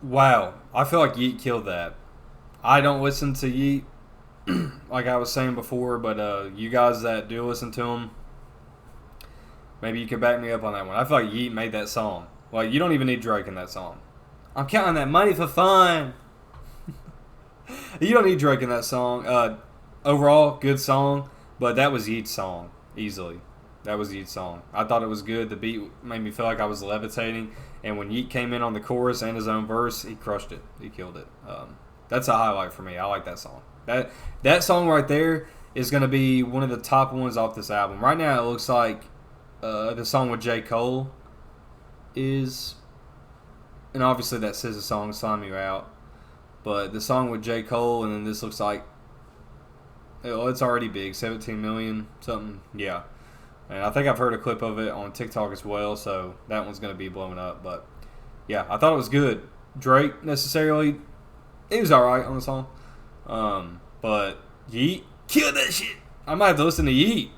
Wow, I feel like Yeet killed that. I don't listen to Yeet, like I was saying before, but you guys that do listen to him, maybe you can back me up on that one. I feel like Yeet made that song. Like, you don't even need Drake in that song. I'm counting that money for fun. You don't need Drake in that song. Overall, good song, but that was Yeet's song, easily. That was Yeet's song. I thought it was good. The beat made me feel like I was levitating. And when Yeet came in on the chorus and his own verse, he crushed it. He killed it. That's a highlight for me. I like that song. That song right there is going to be one of the top ones off this album. Right now, it looks like the song with J. Cole is... And obviously that SZA song, Slime You Out. But the song with J. Cole, and then this looks like... Oh, it's already big. 17 million, something. Yeah. And I think I've heard a clip of it on TikTok as well, so that one's going to be blowing up. But, yeah, I thought it was good. Drake, necessarily, he was alright on the song. But Yeet killed that shit. I might have to listen to Yeet.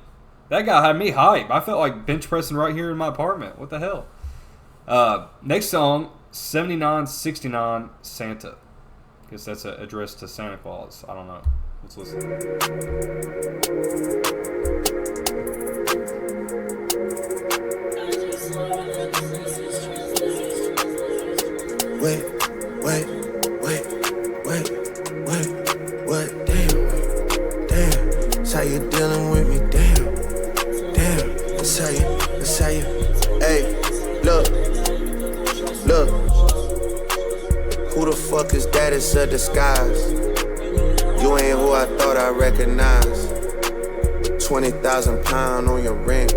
That guy had me hype. I felt like bench pressing right here in my apartment. What the hell? Next song, 7969 Santa. I guess that's addressed to Santa Claus. I don't know. Let's listen. dealing with me, damn. That's how you, hey, look. Who the fuck is that? It's a disguise. You ain't who I thought I recognized. 20,000 pounds on your rent.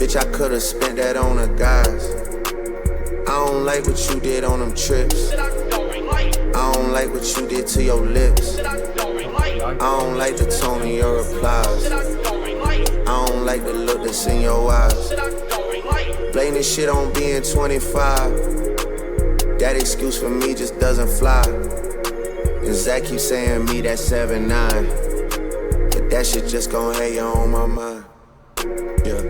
Bitch, I could've spent that on a guys. I don't like what you did on them trips. I don't like what you did to your lips. I don't like the tone of your replies. I don't like the look that's in your eyes. Blame this shit on being 25. That excuse for me just doesn't fly. And Zach keeps saying me that 7'9". But that shit just gon' hate you on my mind. Yeah.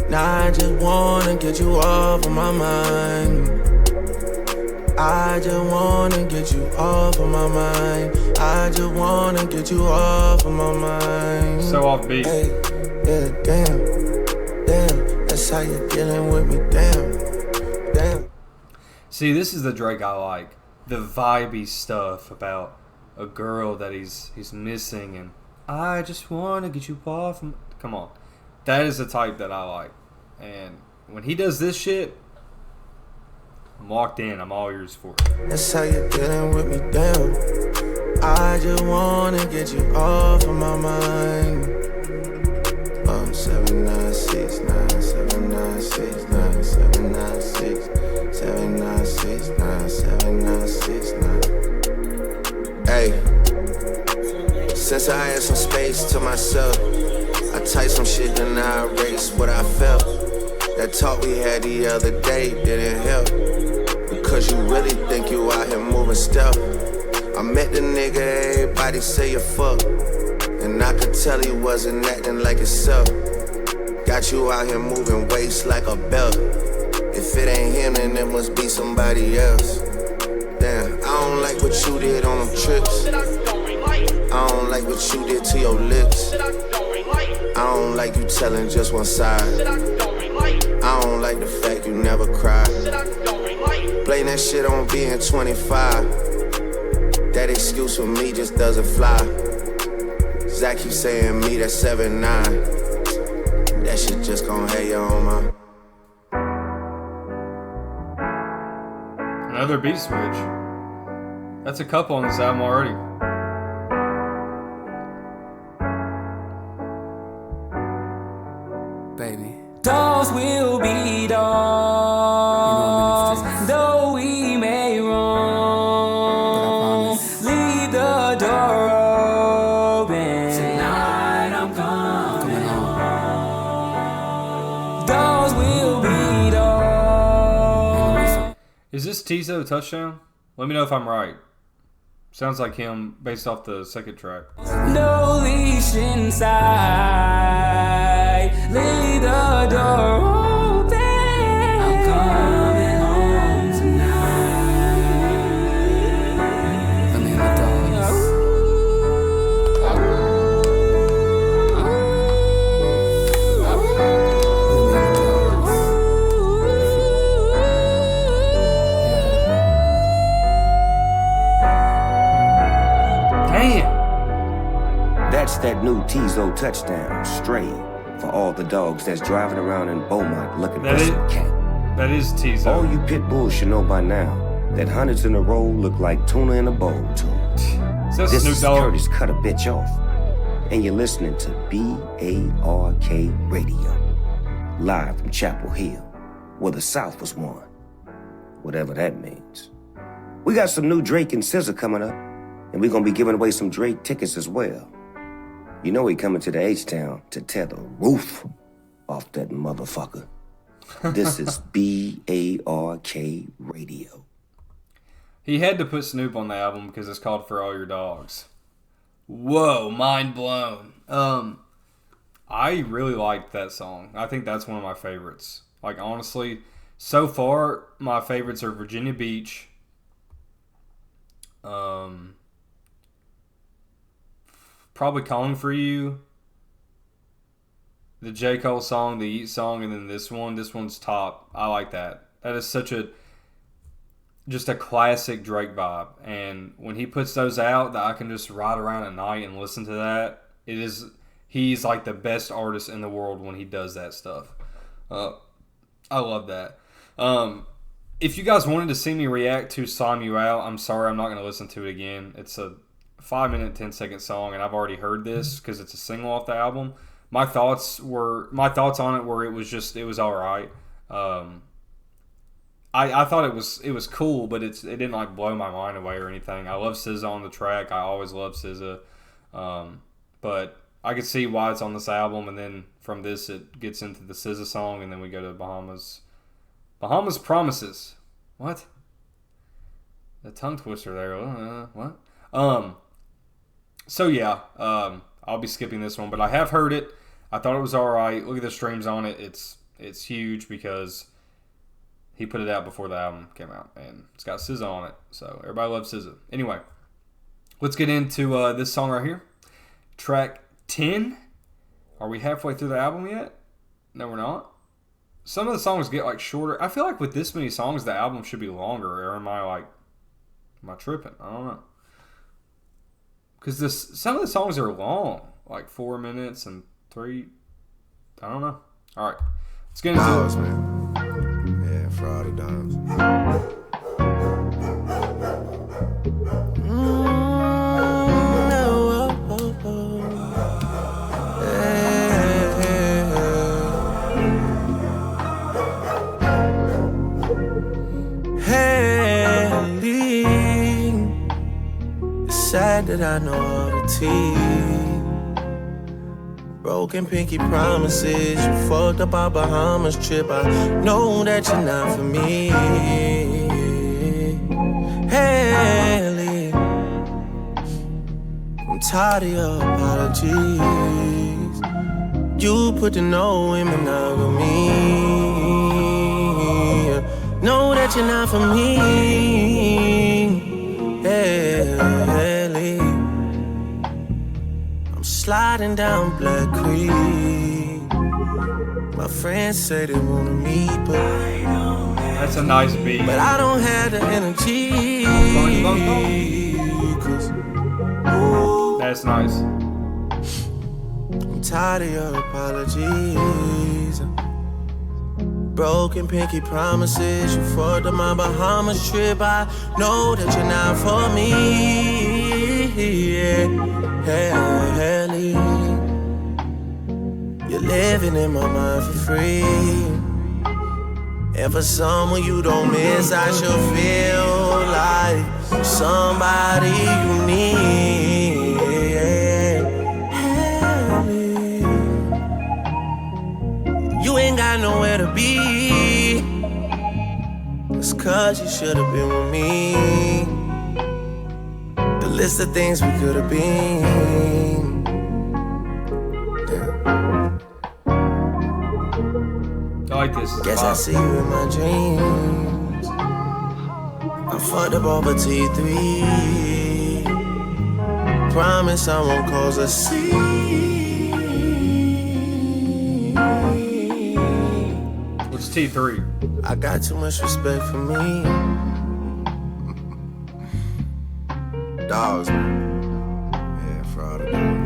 Now I just wanna get you off of my mind. I just wanna get you off of my mind. I just wanna get you off of my mind. So offbeat. Hey, yeah, damn. That's how you're dealing with me, damn. See, this is the Drake I like. The vibey stuff about a girl that he's missing, and I just want to get you off. Come on. That is the type that I like. And when he does this shit, I'm locked in. I'm all yours for it. That's how you're dealing with me, damn. I just want to get you off of my mind. 796 796 796 Hey, since I had some space to myself, I typed some shit and I erased what I felt. That talk we had the other day didn't help, because you really think you out here moving stealth. I met the nigga everybody say you fuck, and I could tell he wasn't acting like himself. Got you out here moving waist like a belt. If it ain't him, then it must be somebody else. Damn, I don't like what you did on them trips. I don't like what you did to your lips. I don't like you telling just one side. I don't like the fact you never cried. Blame that shit on being 25. That excuse for me just doesn't fly. Zach keeps saying me that 7'9". That shit just gon' hate you on my... Another beat switch. That's a couple on this album already. Baby. Doors will be doors, though we may roam. Leave the door open. Tonight I'm coming home. Doors will be doors. Is this Tizo Touchdown? Let me know if I'm right. Sounds like him based off the second track. No leash inside. Leave the door open. I'm coming home tonight. Let me hear my dogs. That's that new Tizo Touchdown, straight for all the dogs that's driving around in Beaumont looking for some cat. That is Tizo. All you pit bulls should know by now that hundreds in a row look like tuna in a bowl to 'em. So This Snoop is Dogg. Curtis Cut a Bitch Off, and you're listening to BARK Radio, live from Chapel Hill, where the South was won, whatever that means. We got some new Drake and SZA coming up, and we're gonna be giving away some Drake tickets as well. You know he coming to the H-Town to tear the roof off that motherfucker. This is BARK Radio. He had to put Snoop on the album because it's called For All Your Dogs. Whoa, mind blown. I really liked that song. I think that's one of my favorites. Like, honestly, so far, my favorites are Virginia Beach. Probably Calling For You. The J. Cole song, the Eat song, and then this one. This one's top. I like that. That is just a classic Drake vibe. And when he puts those out, that I can just ride around at night and listen to that, It is. He's like the best artist in the world when he does that stuff. I love that. If you guys wanted to see me react to Slime You Out, I'm sorry, I'm not going to listen to it again. It's a 5-minute, 10-second song, and I've already heard this because it's a single off the album. My thoughts on it were it was all right. I thought it was cool, but it didn't like blow my mind away or anything. I love SZA on the track. I always love SZA, but I could see why it's on this album. And then from this, it gets into the SZA song, and then we go to Bahamas. Bahamas Promises. What? The tongue twister there. What? So yeah, I'll be skipping this one, but I have heard it. I thought it was all right. Look at the streams on it. It's huge because he put it out before the album came out, and it's got SZA on it. So everybody loves SZA. Anyway, let's get into this song right here. Track 10. Are we halfway through the album yet? No, we're not. Some of the songs get like shorter. I feel like with this many songs, the album should be longer. Or am I tripping? I don't know. Because some of the songs are long, like 4 minutes and 3. I don't know. All right, let's get into Dogs, man. Yeah, for all the dogs. Sad that I know all the tea. Broken pinky promises. You fucked up our Bahamas trip. I know that you're not for me. Haley, I'm tired of your apologies. You put the no in monogamy. Know that you're not for me. Haley, I'm sliding down Black Creek. My friends say they wanna meet, but that's a nice beat. But I don't have the energy. That's nice. I'm tired of your apologies. Broken pinky promises. You fucked up my Bahamas trip. I know that you're not for me. Haley, you're living in my mind for free. And for someone you don't miss, I should feel like somebody you need. Haley, you ain't got nowhere to be. It's 'cause you should've been with me. The list of things we could've been. I like this. Guess I see you in my dreams. I fucked up over T3. Promise I won't cause a scene. What's T3? I got too much respect for me. Dogs, man. Yeah, for all the dogs.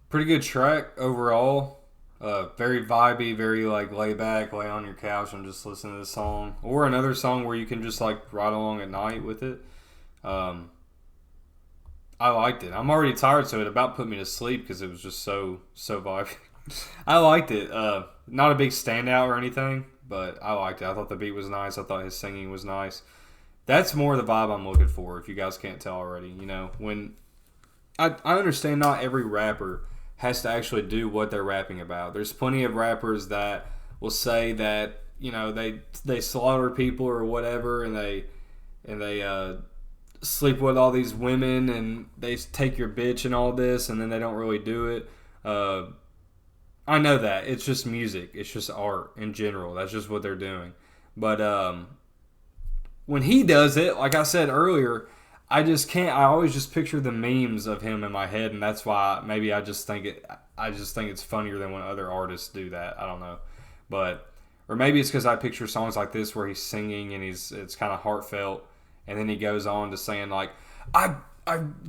Pretty good track overall. Very vibey, very like lay back, lay on your couch and just listen to this song. Or another song where you can just like ride along at night with it. I liked it. I'm already tired, so it about put me to sleep because it was just so vibey. I liked it. Not a big standout or anything, but I liked it. I thought the beat was nice. I thought his singing was nice. That's more the vibe I'm looking for, if you guys can't tell already. You know, when I understand not every rapper has to actually do what they're rapping about. There's plenty of rappers that will say that, you know, they slaughter people or whatever, and they sleep with all these women and they take your bitch and all this, and then they don't really do it. I know that. It's just music. It's just art in general. That's just what they're doing. But when he does it, like I said earlier, I just can't. I always just picture the memes of him in my head, and that's why maybe I just think it's funnier than when other artists do that. I don't know. Or maybe it's because I picture songs like this where he's singing and it's kind of heartfelt, and then he goes on to saying like, I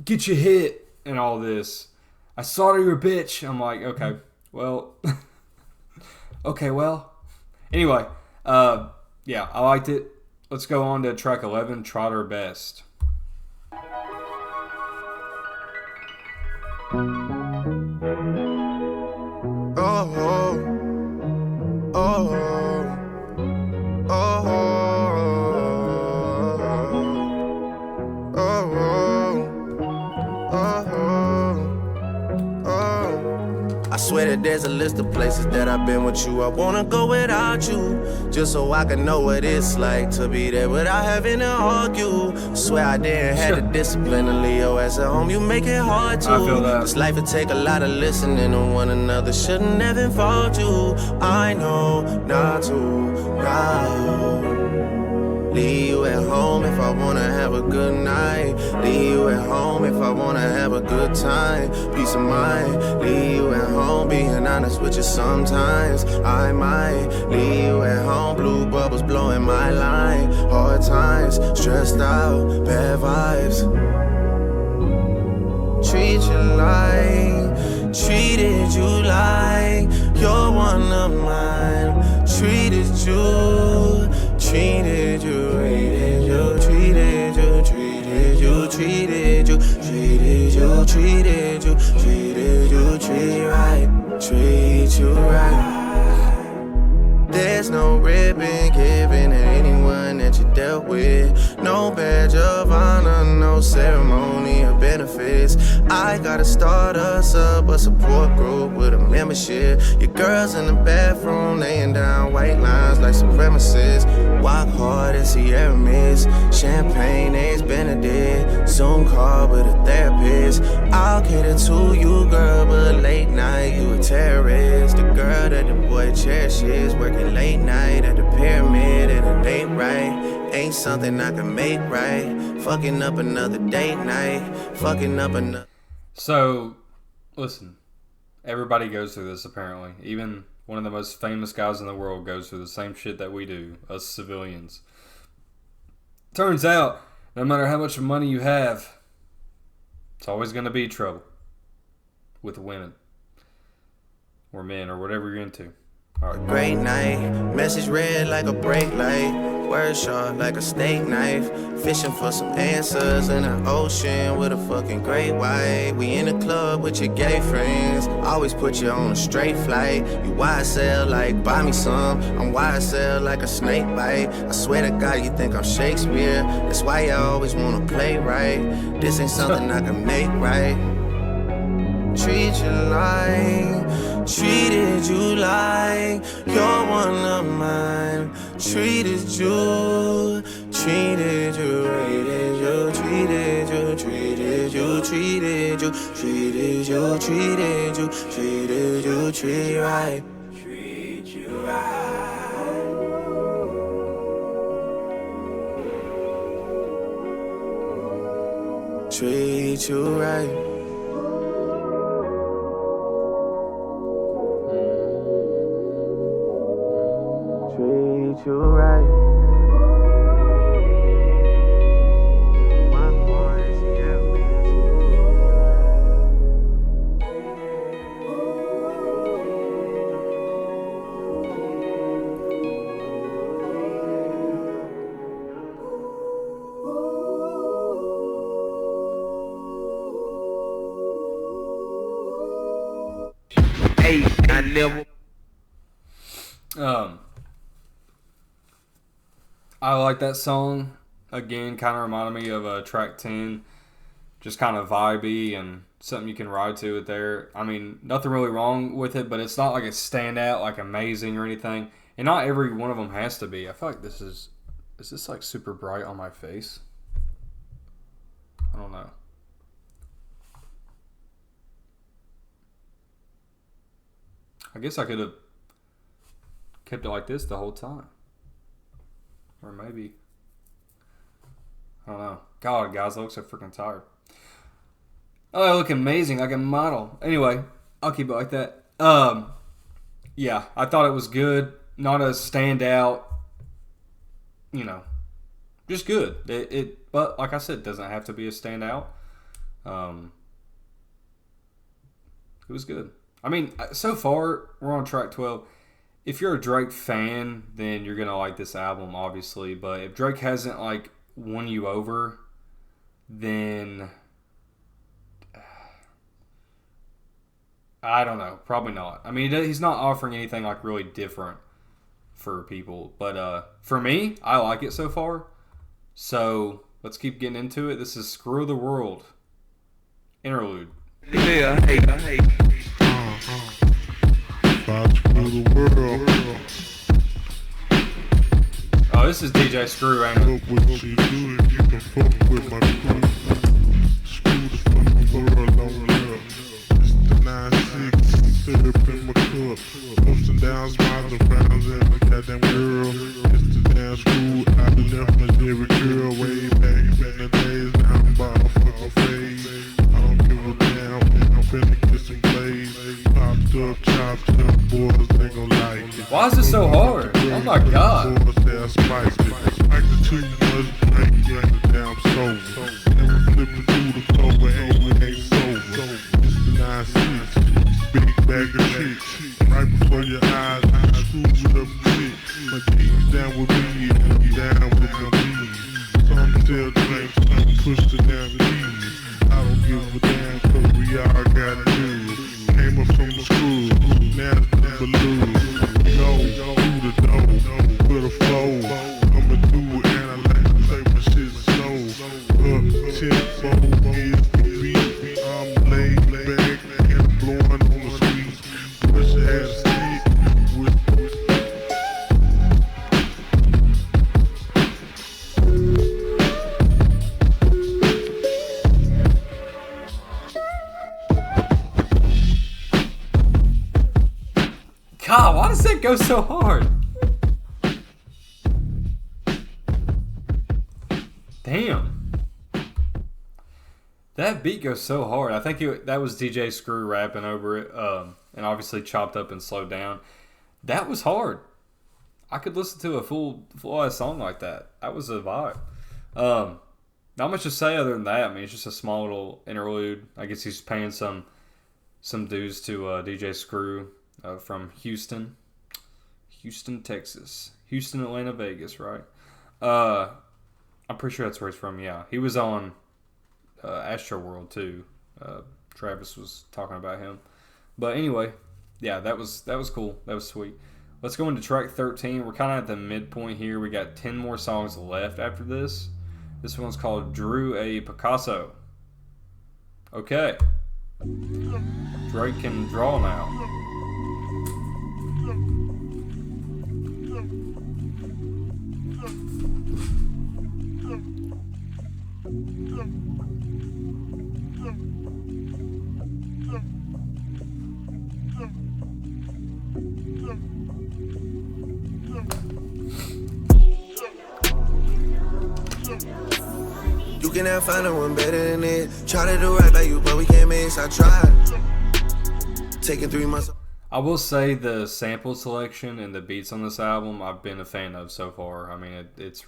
get you hit and all this. I slaughter your bitch. I'm like, okay, well, Anyway, yeah, I liked it. Let's go on to track 11, Tried Our Best. I swear that there's a list of places that I've been with you. I wanna go without you, just so I can know what it's like to be there without having to argue. Swear I didn't have the discipline to leave your ass at home. You make it hard to. I feel that. This life would take a lot of listening to one another. Shouldn't have involved you. I know not to now. Leave you at home if I wanna have a good night. Leave you at home if I wanna have a good time. Peace of mind. Leave you at home, being honest with you sometimes. I might leave you at home, blue bubbles blowing my line. Hard times, stressed out, bad vibes. Treat you like, treated you like you're one of mine. Treated you, treated you, treated you, treated you, treated you, treated you, treated you, treated you, treated you, treat you right. There's no ribbon given to anyone that you dealt with. No badge of honor, no ceremony or benefits. I gotta start us up a support group with a membership. Your girls in the bathroom laying down white lines like supremacists. Walk hard and Sierra Mist. Champagne, eggs Benedict. Zoom call with a therapist. I'll cater to you, girl, but late night you a terrorist. The girl that the boy cherishes, working late night at the pyramid at a date right. Ain't something I can make right. Fucking up another date night. Fucking up another. So, listen. Everybody goes through this apparently. Even one of the most famous guys in the world goes through the same shit that we do, us civilians. Turns out, no matter how much money you have, it's always going to be trouble with women or men or whatever you're into. All right. Great night, message red like a brake light. Word sharp like a steak knife. Fishing for some answers in the ocean with a fucking great white. We in the club with your gay friends. Always put you on a straight flight. You YSL like buy me some. I'm YSL like a snake bite. I swear to God you think I'm Shakespeare. That's why you always wanna play right. This ain't something I can make right. Treat you like, treated you like you're one of mine. Treated you, treated you, treated you, treated you, treated you, treated you, treated you, treated you, treated you, treat right. Treat you right. Treat you right. Treat you right. Hey, I never. I like that song. Again, kind of reminded me of track 10. Just kind of vibey and something you can ride to it there. I mean, nothing really wrong with it, but it's not like a standout, like amazing or anything. And not every one of them has to be. I feel like this is this like super bright on my face? don't know. I guess I could have kept it like this the whole time. Or maybe. I don't know. God, guys, I look so freaking tired. Oh, I look amazing, like a model. Anyway, I'll keep it like that. Yeah, I thought it was good. Not a standout. You know, just good. But like I said, it doesn't have to be a standout. It was good. I mean, so far we're on track 12. If you're a Drake fan, then you're gonna like this album, obviously. But if Drake hasn't like won you over, then I don't know. Probably not. I mean, he's not offering anything like really different for people. But for me, I like it so far. So let's keep getting into it. This is Screw the World interlude. Yeah, hey. Oh, this is DJ Screw, ain't it? Down, smiling, frowns, and a goddamn girl. It's the damn school. I done left my every girl way back in the days. Now I'm about to fuck a phase. I don't give a damn, and I'm finna get some plays. Popped up, chopped up, boys, they gon' like it. Why is this so hard? Oh my god. Boys, they spiked it. Spiked it too much, drink, yeah, the damn sober. Never flipping through the cover, and we ain't sober. It's the 9-6, big bag of shit. Right before your eyes, I screw it up shit. My G's down with me, and I'm down with my G's. Some still drink, some push the damn G's. I don't give a damn, cause we all gotta do it. Came up from the school, now it's the balloon. Go, through the door, with a flow. Coming through it, and I like to say my shit's so. Tempo is the beat. I'm laid back, and I'm blowing on the street. Push your ass with God, why does that go so hard? Damn. That beat goes so hard. I think that was DJ Screw rapping over it, and obviously chopped up and slowed down. That was hard. I could listen to a full-ass song like that. That was a vibe. Not much to say other than that. I mean, it's just a small little interlude. I guess he's paying some dues to DJ Screw from Houston, Texas. Houston, Atlanta, Vegas, right? I'm pretty sure that's where he's from, yeah. He was on Astro World too. Travis was talking about him. But anyway, yeah, that was cool. That was sweet. Let's go into track 13. We're kind of at the midpoint here. We got 10 more songs left after this. This one's called Drew A. Picasso. Okay. Drake can draw now. You cannot find no one better than it. Try to do right by you, but we can't miss. I tried. Taking 3 months. I will say the sample selection and the beats on this album I've been a fan of so far. I mean, it's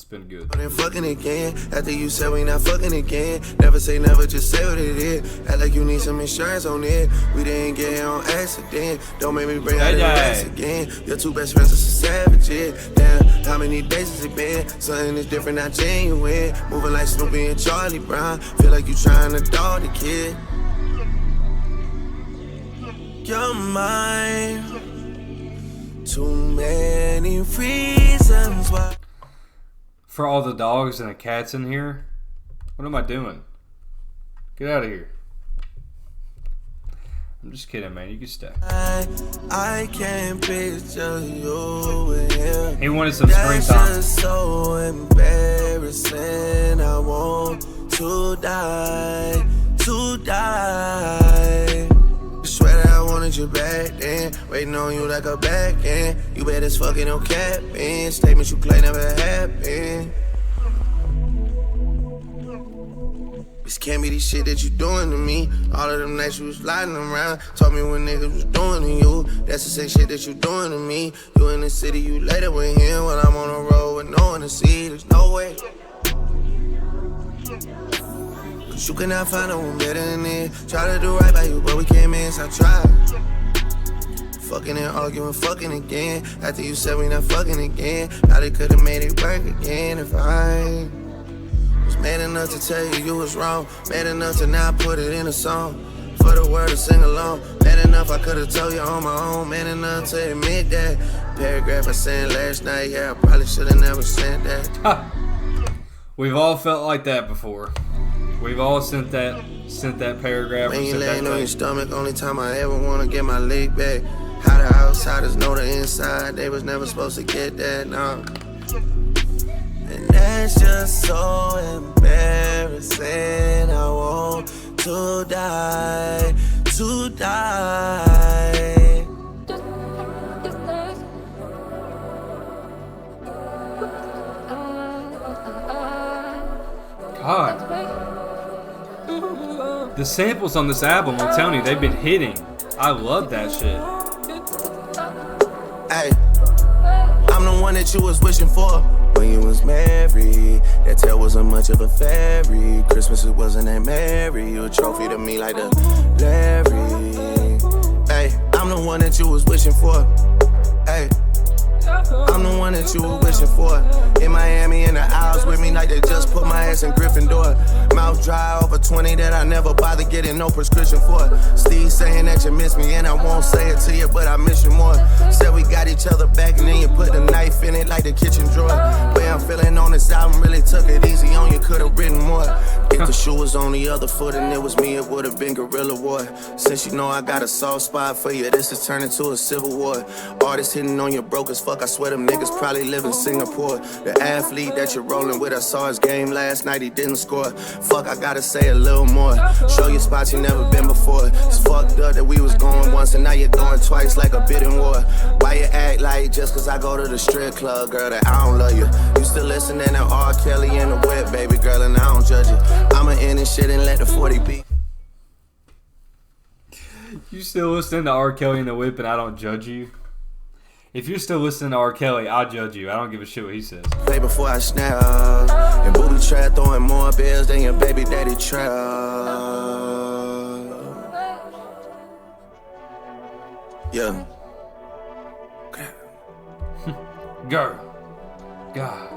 been good. Then fucking again. After you said we not fucking again. Never say never, just say what it is. Act like you need some insurance on it. We didn't get here on accident. Don't make me bring out the rest again. Your 2 best friends are so savages. Damn, how many days has it been? Something is different, not genuine. Moving like Snoopy and Charlie Brown. Feel like you trying to dog the kid. You're mine. Too many reasons why. For all the dogs and the cats in here, what am I doing? Get out of here. I'm just kidding, man. You can stay. I can't picture you with him. He wanted some screen time. That's just so embarrassing. I want to to die, to die. I swear that I wanted you back then. Waiting on you like a back end. You bet it's fucking no cap in. Statements you claim never happened. This can't be the shit that you doing to me. All of them nights you was lying around. Told me what niggas was doing to you. That's the same shit that you doing to me. You in the city, you later with him. When I'm on the road with no one to see. There's no way. Cause you cannot find no one better than it. Try to do right by you, but we can't miss. I tried. Fucking and arguing, fucking again. After you said we not fucking again. Probably could've made it work again if I was man enough to tell you you was wrong. Man enough to not put it in a song. For the word to sing along. Man enough I could've told you on my own. Man enough to admit that. Paragraph I sent last night, yeah, I probably should've never sent that. We've all felt like that before. We've all sent that paragraph. When you laying on your stomach, only time I ever wanna get my leg back. How the outsiders know the inside, they was never supposed to get that, no. And that's just so embarrassing. I want to die, to die. God. The samples on this album, I'm telling you, they've been hitting. I love that shit. Hey, I'm the one that you was wishing for when you was married. That tail wasn't much of a fairy. Christmas, it wasn't that merry. You a trophy to me like the Larry. Hey, I'm the one that you was wishing for. Hey, I'm the one that you were wishing for. In Miami, in the aisles with me like they just put my ass in Gryffindor. Mouth dry over 20 that I never bothered getting no prescription for. Steve saying that you miss me and I won't say it to you, but I miss you more. Said we got each other back and then you put the knife in it like the kitchen drawer. Way I'm feeling on this album really took it easy on you, could've written more. If the shoe was on the other foot and it was me, it would've been Gorilla War. Since you know I got a soft spot for you, this is turning to a civil war. Artists hitting on you broke as fuck, I swear them niggas probably live in Singapore. The athlete that you're rolling with, I saw his game last night, he didn't score. Fuck, I gotta say a little more. Show you spots you never been before. It's fucked up that we was going once and now you're going twice like a bidding war. Why you act like just cause I go to the strip club, girl, that I don't love you? You still listening to R. Kelly in the whip, baby girl, and I don't judge you. I'ma end this shit and let the 40 beat. You still listening to R. Kelly in the whip and I don't judge you? If you're still listening to R. Kelly, I judge you. I don't give a shit what he says. Play before I snap. And booby trap throwing more bills than your baby daddy trap. Yeah. Go. God.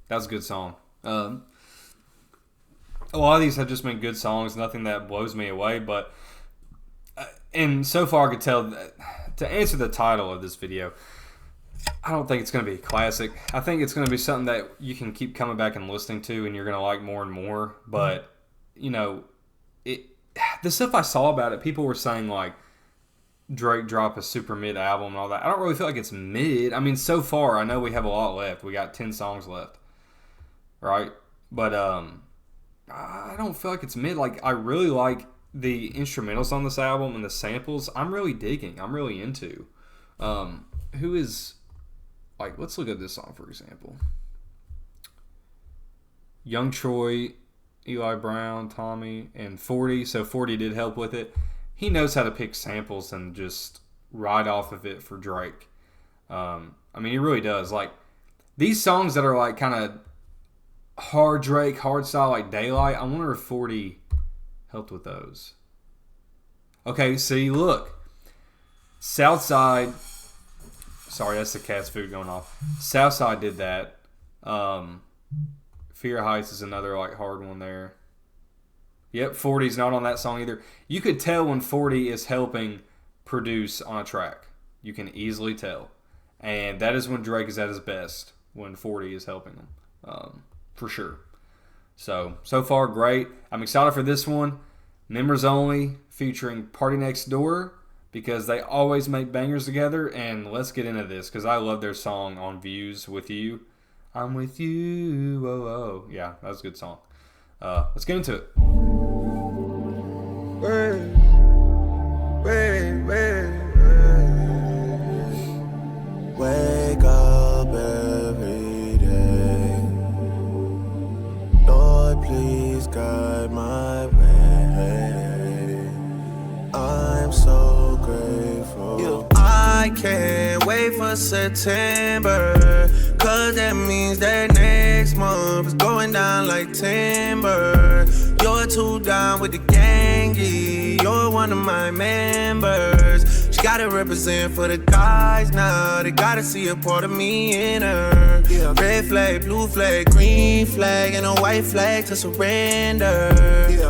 That was a good song. A lot of these have just been good songs. Nothing that blows me away, but and so far I could tell that, to answer the title of this video, I don't think it's going to be a classic. I think it's going to be something that you can keep coming back and listening to and you're going to like more and more. But, you know, the stuff I saw about it, people were saying like Drake drop a super mid album and all that. I don't really feel like it's mid. I mean, so far, I know we have a lot left. We got 10 songs left, right? But I don't feel like it's mid. Like, I really like the instrumentals on this album and the samples. I'm really digging. I'm really into. Who is, like, let's look at this song, for example. Young Troy, Eli Brown, Tommy, and 40. So 40 did help with it. He knows how to pick samples and just ride off of it for Drake. I mean, he really does. Like, these songs that are, like, kind of hard Drake, hard style, like Daylight, I wonder if 40 helped with those. Okay, see, look. Southside. Sorry, that's the cat's food going off. Southside did that. Fear Heights is another like hard one there. Yep, 40's not on that song either. You could tell when 40 is helping produce on a track. You can easily tell. And that is when Drake is at his best, when 40 is helping him. For sure. So far, great. I'm excited for this one. Members Only featuring Party Next Door because they always make bangers together. And let's get into this because I love their song On Views With You. I'm with you. Oh, oh. Yeah, that was a good song. Let's get into it. Wake up every day. Lord, please guide my way. I'm so grateful. I can't wait for September, 'cause that means that next month is going down like timber. You're too down with the gangy. You're one of my members. She gotta represent for the guys now. They gotta see a part of me in her. Red flag, blue flag, green flag, and a white flag to surrender.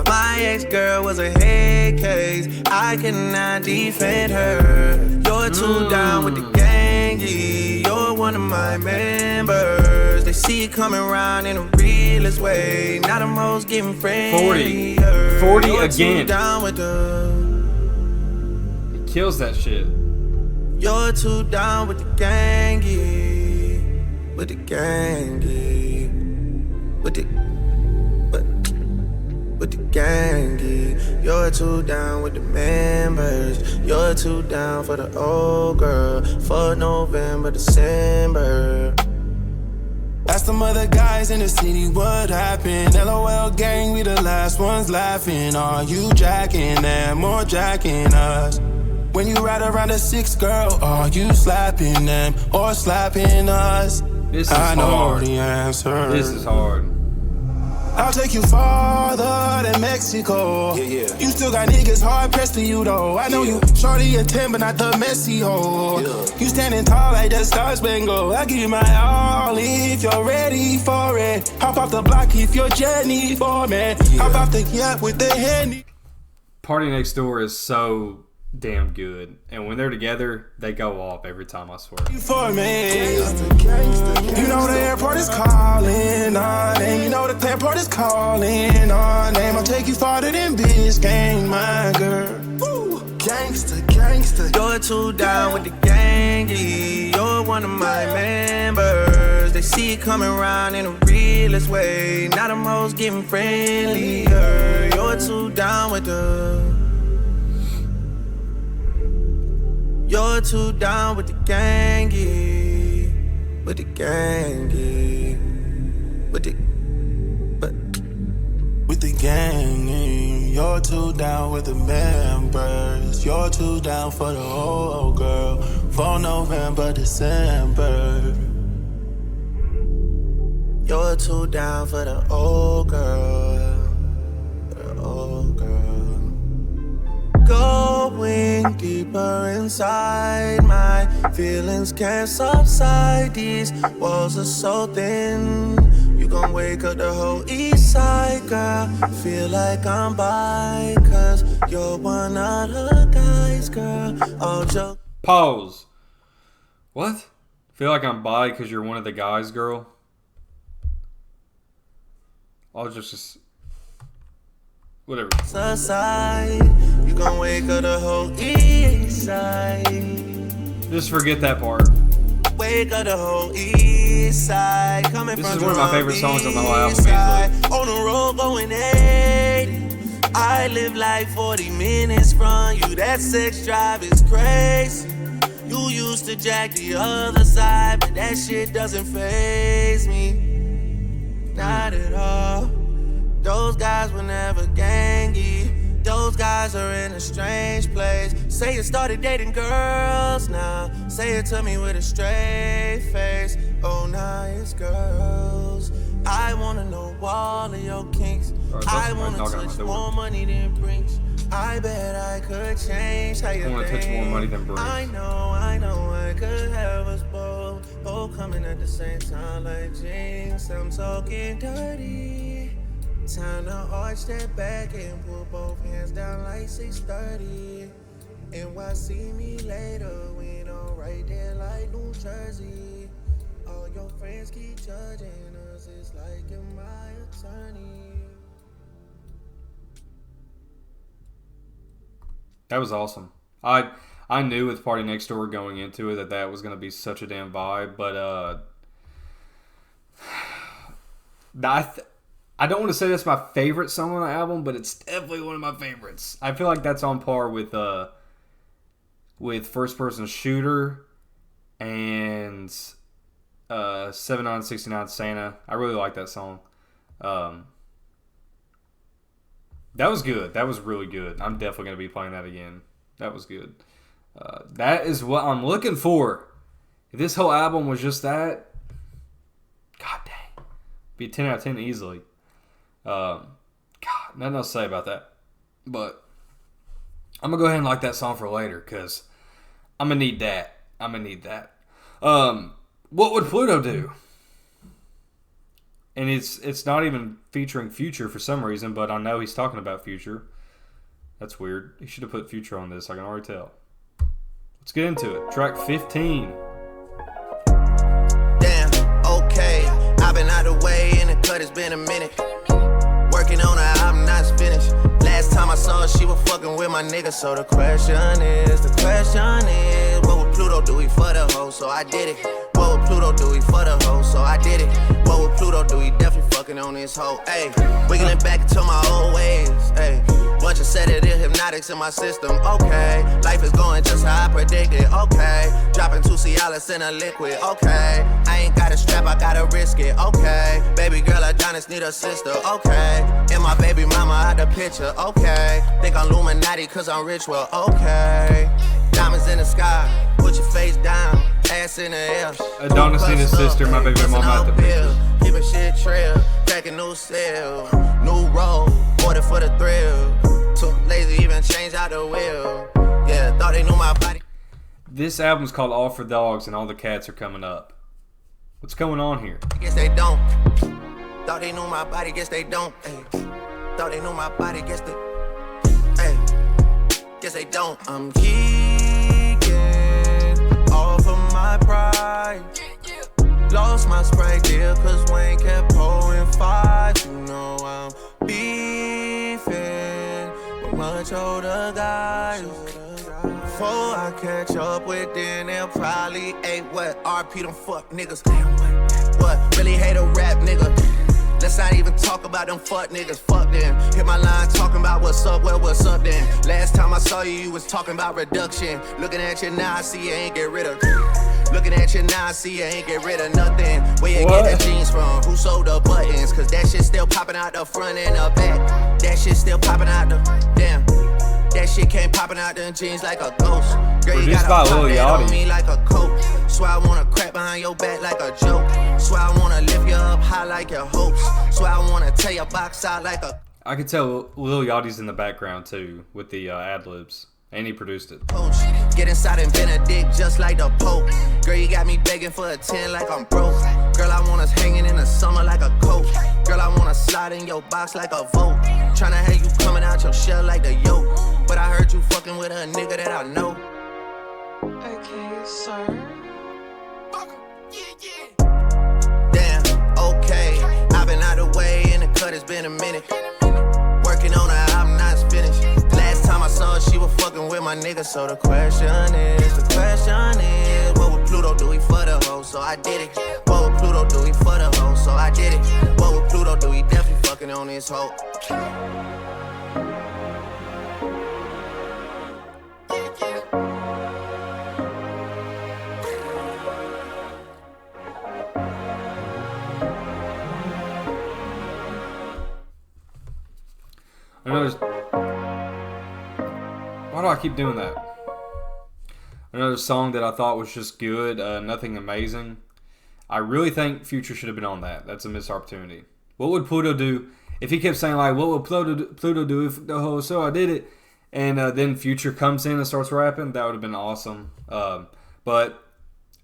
My ex-girl was a head case. I cannot defend her. You're too down with the gangy. You're one of my members. They see it coming around in the realest way. Now them hoes getting friendly. 40 You're again. Too down with the. He kills that shit. You're too down with the gangy. With the gangy. With the. With the gangy. You're too down with the members. You're too down for the old girl. For November, December. Ask them other guys in the city what happened. LOL gang, we the last ones laughing. Are you jacking them or jacking us? When you ride around a 6 girl, are you slapping them or slapping us? This is I know hard. the answer. This is hard. I'll take you farther than Mexico. You still got niggas hard pressed to you though. I know you shorty a 10, but not the messy hoe. You standing tall like the Star Spangled. I give you my all if you're ready for it. Hop off the block if you're Jenny for me. Hop off the yacht with the Henny. Party Next Door is so damn good, and when they're together, they go off every time. I swear. For me, you know the airport is calling our name. You know the airport is calling our name. I'll take you farther than Biscayne, my girl. Woo. Gangsta, gangsta. You're too down with the gangy. You're one of my members. They see it coming around in the realest way. Now them hoes getting friendlier. You're too down with the. You're too down with the gangy. With the gangy. With the. With the gang, you're too down with the members. You're too down for the old girl. For November, December. You're too down for the old girl. For the old girl. Going deeper inside, my feelings can't subside. These walls are so thin. You gon' wake up the whole east side, girl. Feel like I'm by, 'cause you're one of the guys, girl. All joke. Pause. What? Feel like I'm bi because you're one of the guys, girl? I'll just whatever. Aside, you gon' wake up the whole east side. Just forget that part. Wake up the whole east side. Coming This from is one of my favorite songs on the whole album, side. easily. On the road going 80. I live like 40 minutes from you. That sex drive is crazy. You used to jack the other side, but that shit doesn't faze me. Not at all. Those guys were never gangy. Those guys are in a strange place. Say you started dating girls now. Say it to me with a straight face. Oh, now it's girls. I wanna know all of your kinks. I wanna touch more money than Brinks. I bet I could change how you I wanna touch more money than Brinks. I know I could have us both coming at the same time like Jinx. I'm talking dirty. Time to arch that back and put both hands down like 6:30. NYC me later, we know right there like New Jersey. All your friends keep judging us, it's like you're my attorney. That was awesome. I knew with Party Next Door going into it that was going to be such a damn vibe, but I don't want to say that's my favorite song on the album, but it's definitely one of my favorites. I feel like that's on par with First Person Shooter and 7969 Santa. I really like that song. That was good. That was really good. I'm definitely going to be playing that again. That was good. That is what I'm looking for. If this whole album was just that, god dang, be a 10 out of 10 easily. God, nothing else to say about that. But I'm going to go ahead and like that song for later because I'm going to need that. What would Pluto do? And it's not even featuring Future for some reason, but I know he's talking about Future. That's weird. He should have put Future on this. I can already tell. Let's get into it. Track 15. Damn, okay. I've been out of the way and the cut has been a minute. Working on her album, not finished. Last time I saw her, she was fucking with my nigga. So the question is, what would Pluto do? He for the hoe, so I did it. What would Pluto do? He for the hoe, so I did it. What would Pluto do? He definitely fucking on this hoe. Ayy, wiggling back into my old ways. Ayy, bunch of sedative hypnotics in my system. Okay, life is going just how I predicted. Okay, dropping 2 Cialis in a liquid. Okay, I ain't got a strap, I gotta risk it. Okay, baby girl, Adonis need a sister. Okay, and my baby mama out the picture. Okay, think I'm Illuminati cause I'm rich. Well, okay, diamonds in the sky, put your face down, ass in the air. Adonis need a sister, my baby mama out the picture. Keeping shit trail, cracking new cell, new road, order for the thrill. Too lazy even change out the wheel. Yeah, thought they knew my body. This album's called All for Dogs and all the cats are coming up. What's going on here? Guess they don't. Thought they knew my body, guess they don't. Ay. Thought they knew my body, guess they. Ay. Guess they don't. I'm geeking off of my pride. Lost my Sprite deal cause Wayne kept pulling 5. You know I'm beefing with much older guys. Before I catch up with them, they'll probably what? RP them fuck niggas. What? Really hate a rap nigga. Let's not even talk about them fuck niggas, fuck them. Hit my line talking about what's up, well, what's up then? Last time I saw you, you was talking about reduction. Looking at you now, I see you ain't get rid of. Looking at you now, I see you ain't get rid of nothing. Where you get the jeans from? Who sold the buttons? Cause that shit still popping out the front and the back. That shit still popping out the, damn. That shit came popping out them jeans like a ghost. Girl, you gotta pop that on me like a coat. Swear I wanna crack behind your back like a joke. Swear I wanna lift you up high like your hopes. Swear I wanna tear your box out like a. I could tell Lil Yachty's in the background too with the ad-libs. And he produced it. Get inside and Benedict just like the Pope. Girl, you got me begging for a 10 like I'm broke. Girl, I want us hanging in the summer like a coat. Girl, I wanna slide in your box like a vote. Tryna have you coming out your shell like the yoke. But I heard you fucking with a nigga that I know. Okay, sir. Damn, okay. I've been out of the way and the cut has been a minute. Working on her album, not finished. Last time I saw her, she was fucking with my nigga. So the question is, what would Pluto do? He for the hoe, so I did it. What would Pluto do? He for the hoe, so I did it. What would Pluto do? He definitely fucking on his hoe. Why do I keep doing that? Another song that I thought was just good, nothing amazing. I really think Future should have been on that. That's a missed opportunity. What would Pluto do if he kept saying like, "What would Pluto do if the whole so I did it," and then Future comes in and starts rapping? That would have been awesome. But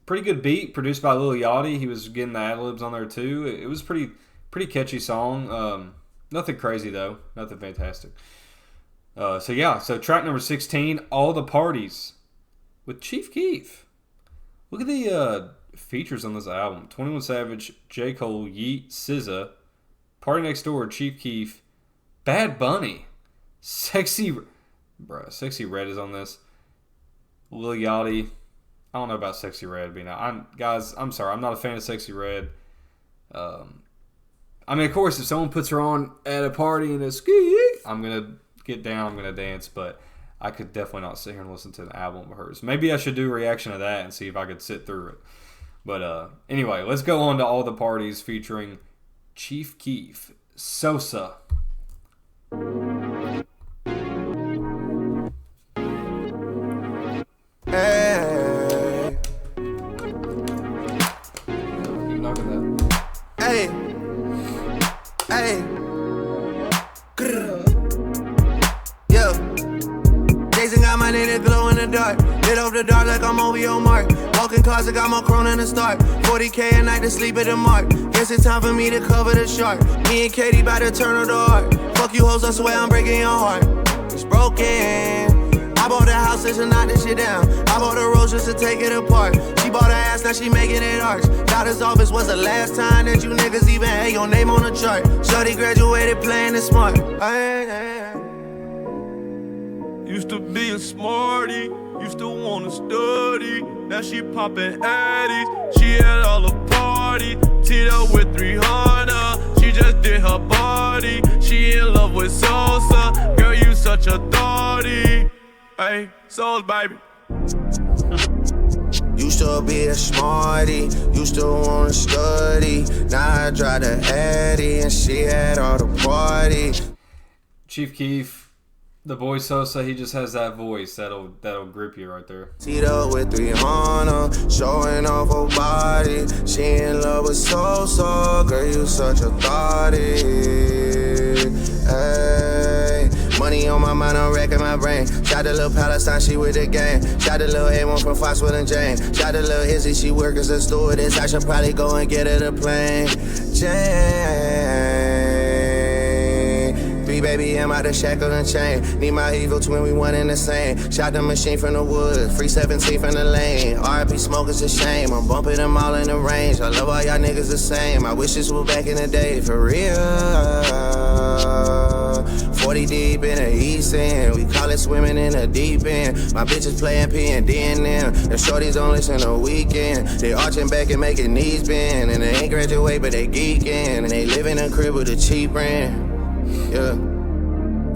pretty good beat, produced by Lil Yachty. He was getting the ad-libs on there too. It was pretty catchy song. Nothing crazy though. Nothing fantastic. So track number 16, All the Parties with Chief Keef. Look at the features on this album. 21 Savage, J. Cole, Yeet, SZA, Party Next Door, Chief Keef, Bad Bunny, Sexy Red is on this. Lil Yachty. I don't know about Sexy Red being out. I'm sorry, I'm not a fan of Sexy Red. I I mean, of course, if someone puts her on at a party and a ski, I'm going to get down, I'm going to dance, but I could definitely not sit here and listen to an album of hers. Maybe I should do a reaction to that and see if I could sit through it. But anyway, let's go on to All the Parties featuring Chief Keef, Sosa. Hey. Hey. Hey. Grr. Yo. Jason got my name to glow in the dark. Lit up the dark like I'm OVO Mark. Walking closet, got my crown in the start. 40K a night to sleep at the mark. Guess it's time for me to cover the shark. Me and Katie bout to turn on the heart. Fuck you hoes, I swear I'm breaking your heart. It's broken. I bought the house just to knock this shit down. I bought the rose just to take it apart. She bought her ass, now she making it arch. Doctor's office was the last time that you niggas even had your name on the chart. Shorty graduated playing it smart. Used to be a smarty, used to wanna study. Now she poppin' addies, she at all the party. Teed up with 300, she just did her body. She in love with Sosa, girl you such a thotty. Hey, Souls baby. Used to be a smarty, used to wanna study. Now I drive the Addy and she had all the party. Chief Keef, the boy Sosa, he just has that voice that'll grip you right there. Teed up with 300, showing off her body. She in love with Sosa, girl you such a thotty. Hey, money on my mind, I'm wrecking my brain. Shot the little Palestine, she with the gang. Shot the little A1 from Foxwood and Jane. Shot the little Izzy, she work as a stewardess. I should probably go and get her the plane. Jane, three baby, I'm out of shackle and chain. Need my evil twin, we one in the same. Shot the machine from the wood, free 17 from the lane. RIP smoke is a shame, I'm bumping them all in the range. I love all y'all niggas the same. I wish this was back in the day, for real. 40 deep in the east end, we call it swimming in the deep end. My bitches playing P&D and them, the shorties don't listen the weekend. They arching back and making knees bend, and they ain't graduate but they geeking, and they live in a crib with a cheap rent. Yeah.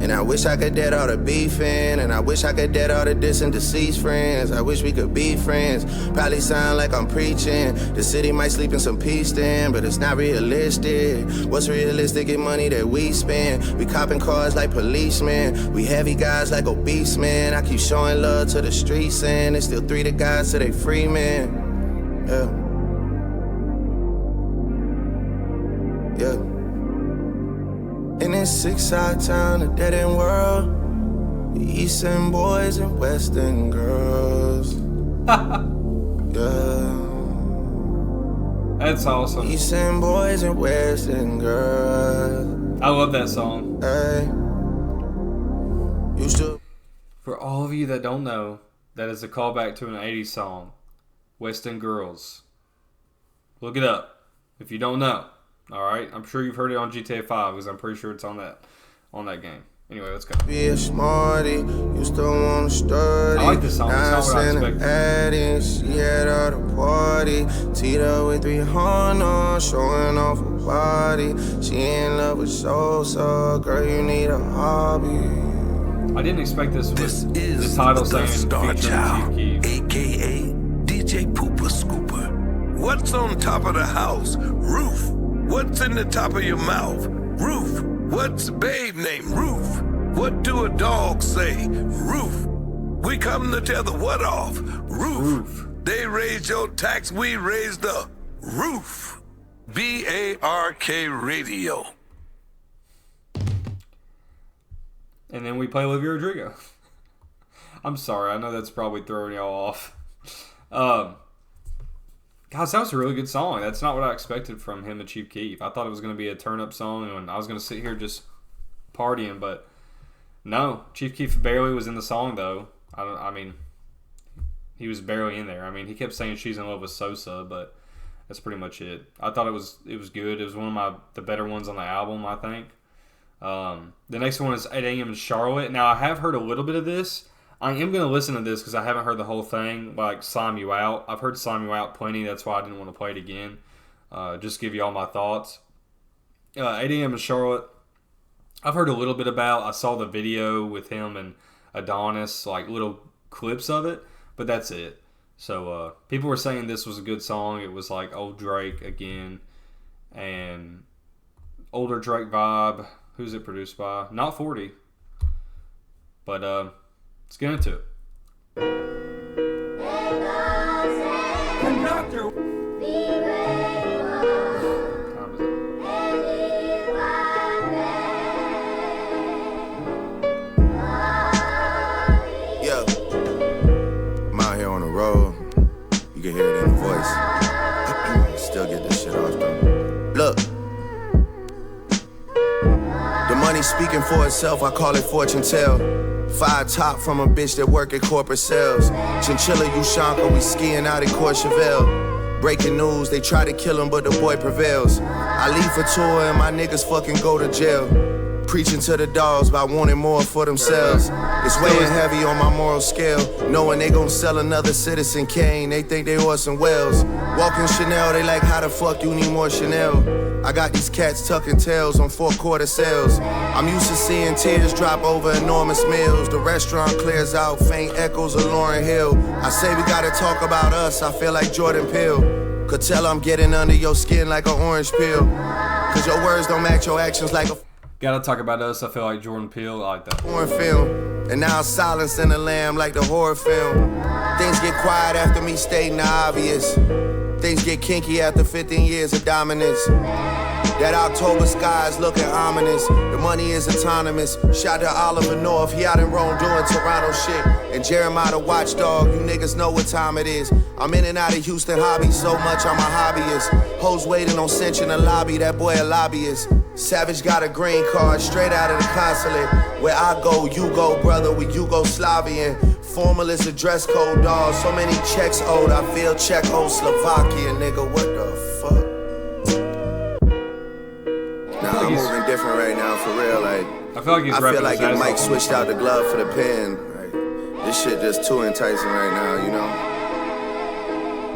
And I wish I could dead all the beefing, and I wish I could dead all the distant deceased friends. I wish we could be friends. Probably sound like I'm preaching. The city might sleep in some peace then, but it's not realistic. What's realistic in money that we spend? We copping cars like policemen. We heavy guys like obese men. I keep showing love to the streets, and there's still 3 to guys to they free men. Yeah. Yeah. In this 6-side town, a dead-end world, the East End boys and West End girls. Yeah. That's awesome. East End boys and West End girls. I love that song. Hey. Used to. For all of you that don't know, that is a callback to an 80s song, West End Girls. Look it up if you don't know. Alright, I'm sure you've heard it on GTA 5 because I'm pretty sure it's on that game. Anyway, let's go. Be a smarty, used to want to study. I like this song, it's not what I expected. She had all the party. Teed up with 300, showing off her body. She in love with Sosa, girl, you need a hobby. I didn't expect this with the title saying featuring Chief Keef. AKA DJ Pooper Scooper. What's on top of the house? Roof. What's in the top of your mouth? Roof. What's a babe named Roof? What do a dog say? Roof. We come to tell the what off. Roof. They raised your tax, we raised the roof. BARK Radio. And then we play Olivia Rodrigo. I'm sorry, I know that's probably throwing y'all off. Guys, that was a really good song. That's not what I expected from him and Chief Keef. I thought it was going to be a turn-up song and I was going to sit here just partying, but no. Chief Keef barely was in the song, though. I mean, he was barely in there. I mean, he kept saying she's in love with Sosa, but that's pretty much it. I thought it was good. It was one of the better ones on the album, I think. The next one is 8 a.m. in Charlotte. Now, I have heard a little bit of this. I am going to listen to this because I haven't heard the whole thing, like Slime You Out. I've heard Slime You Out plenty. That's why I didn't want to play it again. Just give you all my thoughts. 8 a.m. in Charlotte. I've heard a little bit about. I saw the video with him and Adonis, like little clips of it, but that's it. So people were saying this was a good song. It was like old Drake again, and older Drake vibe. Who's it produced by? Not 40. But let's get into it. Conductor. Yeah. I'm out here on the road. You can hear it in the voice. Still get this shit off though. Look. The money speaking for itself, I call it fortune tell. 5 top from a bitch that work at corporate sales. Chinchilla Ushanka, we skiing out in Courchevel. Breaking news, they try to kill him, but the boy prevails. I leave for tour and my niggas fucking go to jail. Preaching to the dogs by wanting more for themselves. It's weighing heavy on my moral scale. Knowing they gon' sell another Citizen Kane, they think they Orson Welles. Walking Chanel, they like, how the fuck you need more Chanel? I got these cats tucking tails on 4-quarter sales. I'm used to seeing tears drop over enormous meals. The restaurant clears out, faint echoes of Lauryn Hill. I say we gotta talk about us, I feel like Jordan Peele. Could tell I'm getting under your skin like an orange peel. Cause your words don't match your actions like a Gotta talk about us, I feel like Jordan Peele. I like that. foreign film. And now silence in the lamb like the horror film. Things get quiet after me stating the obvious. Things get kinky after 15 years of dominance. That October sky is looking ominous. The money is autonomous. Shout to Oliver North, he out in Rome doing Toronto shit. And Jeremiah the watchdog, you niggas know what time it is. I'm in and out of Houston hobbies so much I'm a hobbyist. Hoes waiting on cinch in the lobby, that boy a lobbyist. Savage got a green card straight out of the consulate. Where I go, you go, brother, we Yugoslavian. Formal is a dress code, dawg. So many checks owed, I feel Czechoslovakia, nigga, what the fuck? Nah, I'm moving different right now, for real, like. I feel like he's I feel like his if ass Mike off. switched out the glove for the pen, like, this shit just too enticing right now, you know?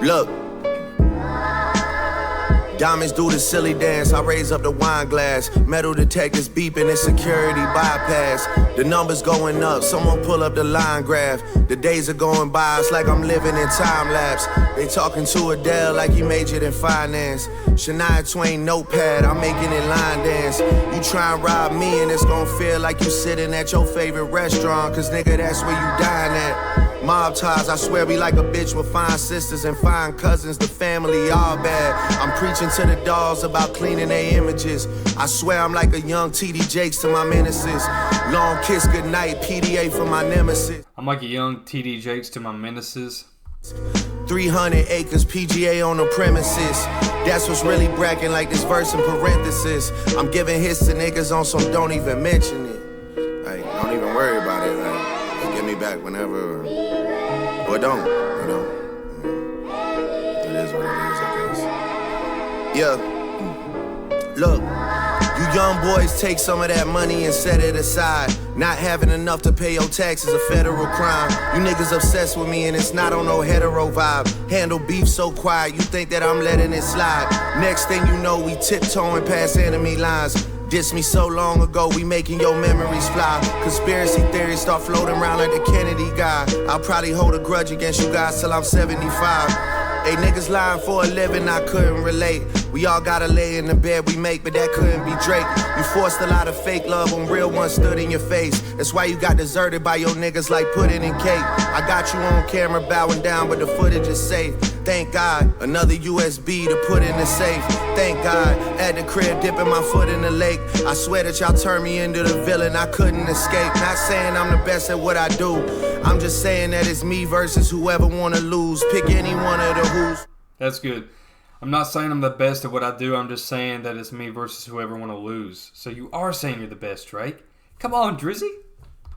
Look. Diamonds do the silly dance, I raise up the wine glass. Metal detectors beeping, it's security bypass. The numbers going up, someone pull up the line graph. The days are going by, it's like I'm living in time lapse. They talking to Adele like he majored in finance. Shania Twain notepad, I'm making it line dance. You try and rob me and it's gonna feel like you sitting at your favorite restaurant. Cause nigga, that's where you dine at. Mob ties, I swear we like a bitch with fine sisters and fine cousins, the family all bad. I'm preaching to the dolls about cleaning their images. I swear I'm like a young TD Jakes to my menaces. Long kiss goodnight, PDA for my nemesis. I'm like a young TD Jakes to my menaces. 300 acres, PGA on the premises. That's what's really bragging like this verse in parenthesis. I'm giving hits to niggas on some don't even mention it. Like, don't even worry about it, like, just get me back whenever. Or don't, you know. It is what it is, I guess. Yeah. Look, you young boys take some of that money and set it aside. Not having enough to pay your taxes a federal crime. You niggas obsessed with me and it's not on no hetero vibe. Handle beef so quiet, you think that I'm letting it slide. Next thing you know, we tiptoeing past enemy lines. Diss me so long ago, we making your memories fly. Conspiracy theories start floating around like the Kennedy guy. I'll probably hold a grudge against you guys till I'm 75. Hey, niggas lying for a living, I couldn't relate. We all gotta lay in the bed we make, but that couldn't be Drake. You forced a lot of fake love when real ones stood in your face. That's why you got deserted by your niggas like pudding and cake. I got you on camera bowing down, but the footage is safe. Thank God, another USB to put in the safe. Thank God, at the crib dipping my foot in the lake. I swear that y'all turned me into the villain, I couldn't escape. Not saying I'm the best at what I do. I'm just saying that it's me versus whoever wanna lose. Pick any one of the who's. That's good. I'm not saying I'm the best at what I do. I'm just saying that it's me versus whoever want to lose. So you are saying you're the best, Drake. Come on, Drizzy.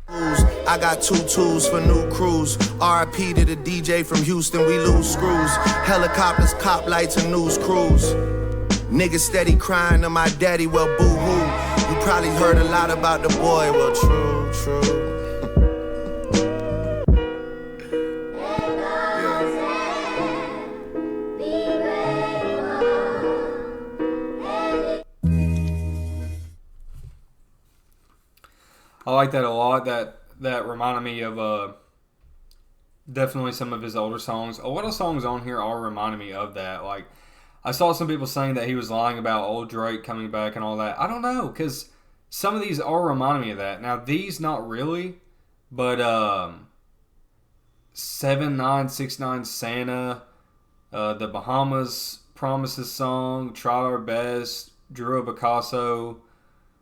I got 2 tools for new crews. RIP to the DJ from Houston, we lose screws. Helicopters, cop lights, and news crews. Niggas steady crying to my daddy, well boo-hoo. You probably heard a lot about the boy, well true. I like that a lot. That reminded me of definitely some of his older songs. A lot of songs on here are reminding me of that. Like, I saw some people saying that he was lying about old Drake coming back and all that. I don't know, because some of these are reminding me of that. Now, these not really, but 7969 Santa, the Bahamas Promises song, Tried Our Best, Drew Picasso,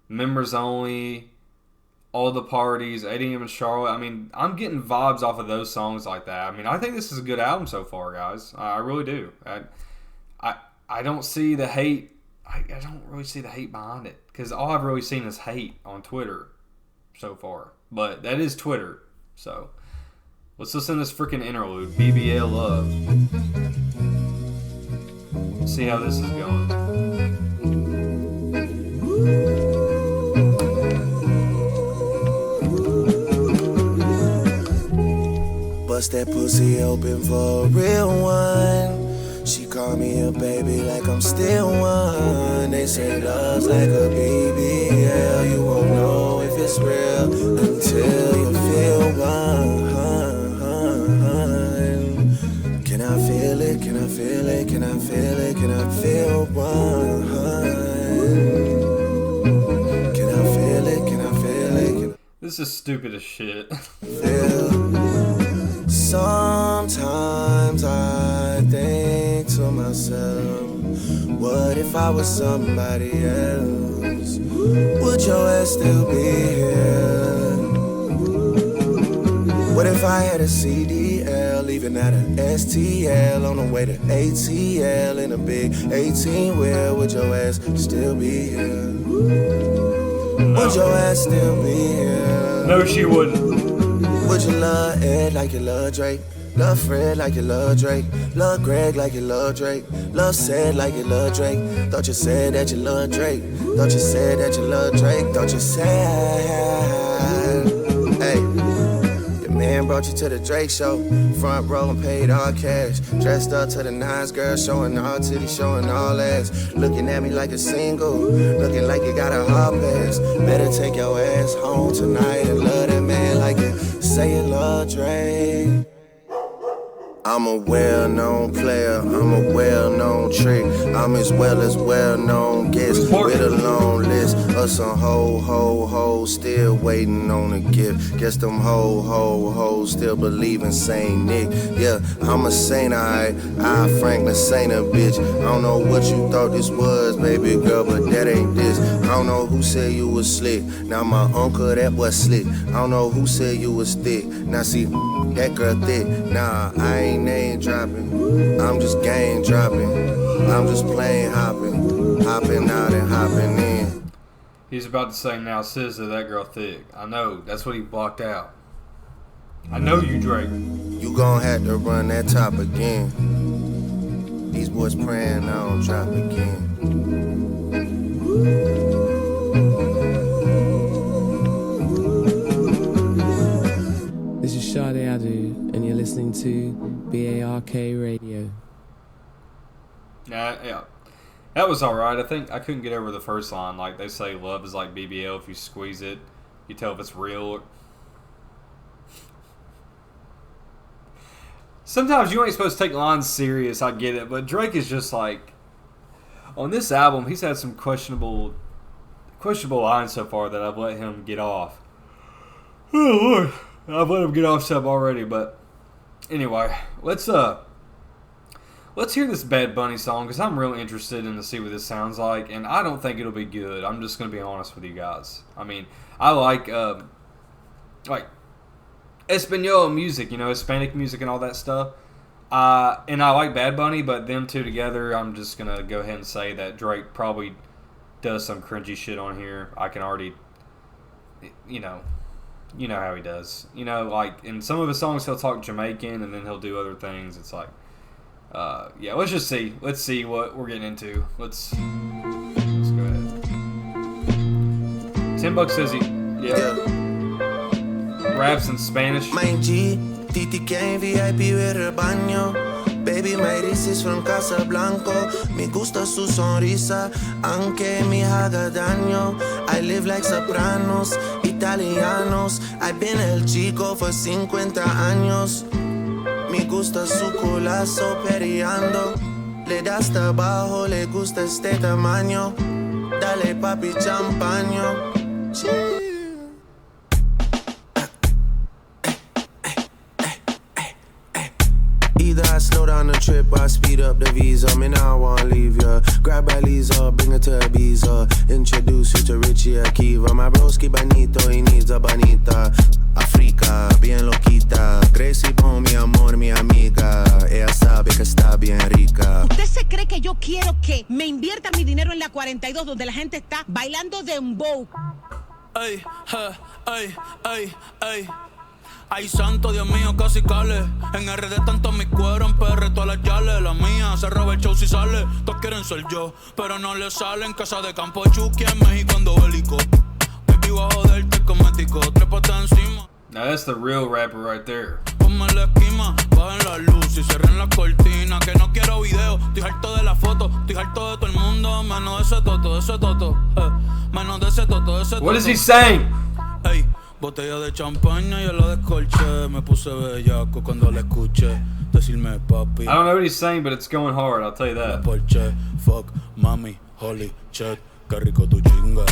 Members Only, All the Parties, 8 AM in Charlotte. I mean, I'm getting vibes off of those songs like that. I mean, I think this is a good album so far, guys. I really do. I don't see the hate. I don't really see the hate behind it, because all I've really seen is hate on Twitter so far. But that is Twitter. So let's listen to this freaking interlude, BBL Love. See how this is going. Bust that pussy open for a real one. She call me a baby like I'm still one. They say love's like a BBL. You won't know if it's real until you feel one. Can I feel it? Can I feel it? Can I feel it? Can I feel one? Can I feel it? Can I feel it? This is stupid as shit. Sometimes I think to myself, what if I was somebody else? Would your ass still be here? What if I had a CDL, leaving at a STL, on the way to ATL in a big 18-wheel? Would your ass still be here? Would your ass still be here? No, she wouldn't. Would you love Ed like you love Drake? Love Fred like you love Drake? Love Greg like you love Drake? Love Said like you love Drake? Thought you said that you love Drake? Thought you said that you love Drake? Thought you said, hey, the man brought you to the Drake show, front row and paid all cash, dressed up to the nines, girl, showing all titties, showing all ass, looking at me like a single, looking like you got a hard pass. Better take your ass home tonight and love that man like you say you love Drake. I'm a well-known player, I'm a well-known trick. I'm as well-known guest with a long list of some hoes still waiting on a gift. Guess them hoes still believe in Saint Nick. Yeah, I'm a saint, I Franklin Saint a bitch. I don't know what you thought this was, baby girl, but that ain't this. I don't know who said you was slick. Now my uncle, that was slick. I don't know who said you was thick. Now see, that girl thick. Nah, I ain't name dropping. I'm just game dropping. I'm just plane hopping out and hopping in. He's about to say now, SZA, that girl thick. I know, that's what he blocked out. I know you, Drake. You gon' have to run that top again. These boys praying I don't drop again. This is Sade Adu, and you're listening to BARK Radio. Yeah. That was alright. I think I couldn't get over the first line. Like, they say love is like BBL. If you squeeze it, you tell if it's real. Sometimes you ain't supposed to take lines serious, I get it. But Drake is just like, on this album, he's had some questionable lines so far that I've let him get off. Oh, Lord. I've let him get off stuff already, but anyway, let's hear this Bad Bunny song, because I'm real interested in to see what this sounds like, and I don't think it'll be good. I'm just going to be honest with you guys. I mean, I like Espanol music, Hispanic music and all that stuff, and I like Bad Bunny, but them two together, I'm just going to go ahead and say that Drake probably does some cringy shit on here. I can already, you know how he does. Like, in some of his songs, he'll talk Jamaican, and then he'll do other things. It's like, yeah, let's just see. Let's see what we're getting into. Let's go ahead. $10 says he, raps in Spanish. Mein G, Titi Kane, VIP with her baño. Baby, my this is from Casablanca. Me gusta su sonrisa, aunque me haga daño. I live like Sopranos. italianos. I've been el chico for 50 años. Me gusta su culazo periando. Le das hasta abajo, le gusta este tamaño. Dale papi champaño. Either I slow down the trip or I speed up the visa. Me now I wanna leave ya. Grab a Lisa, bring her to Ibiza. Introduce you to Richie Akiva. My broski bonito, he needs a bonita. Africa, bien loquita. Gracie Bone, mi amor, mi amiga. Ella sabe que está bien rica. ¿Usted se cree que yo quiero que me invierta mi dinero en la 42 donde la gente está bailando dembow? Ay, ay, ay, ay. Ay, santo, Dios mío, casi cale. En RD tanto mi cuero, en PR todas las yales. La mía se roba el show si sale. Todos quieren ser yo, pero no le sale. En casa de campo Chucky, en México ando bélico. Baby, voy a joderte cosmético. Trépate encima. Now that's the real rapper right there. Ponme la esquina, bajen la luz y cierren la cortina. Que no quiero video, estoy harto de la foto. Estoy harto de todo el mundo, menos de ese toto, de ese toto. Menos de ese toto, de ese toto. What is he saying? Ey. Botella de champaña y yo la descolché. Me puse bellaco cuando la escuché decirme papi. I don't know what he's saying, but it's going hard, I'll tell you that. Porche, fuck, mami, holy shit, qué rico tu chinga.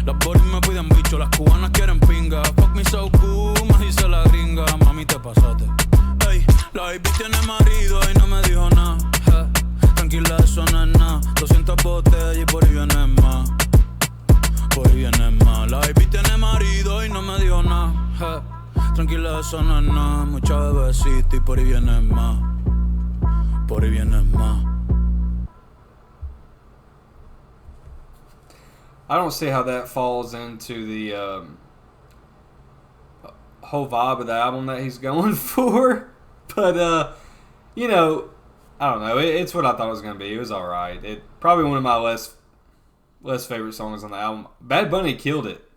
Las boris me piden bicho, las cubanas quieren pinga. Fuck me so cool, me dice la gringa. Mami, te pasaste. Ey, la baby tiene marido y no me dijo nada. Tranquila, eso no es nada. 200 botellas y por ahí viene más. Por ahí viene más. La baby tiene marido y no me dijo nada. Tranquila, eso no es nada. Mucha bebecita y por ahí viene más. Por ahí viene más. I don't see how that falls into the whole vibe of the album that he's going for. But, you know, I don't know. It's what I thought it was going to be. It was alright. It probably one of my less favorite songs on the album. Bad Bunny killed it.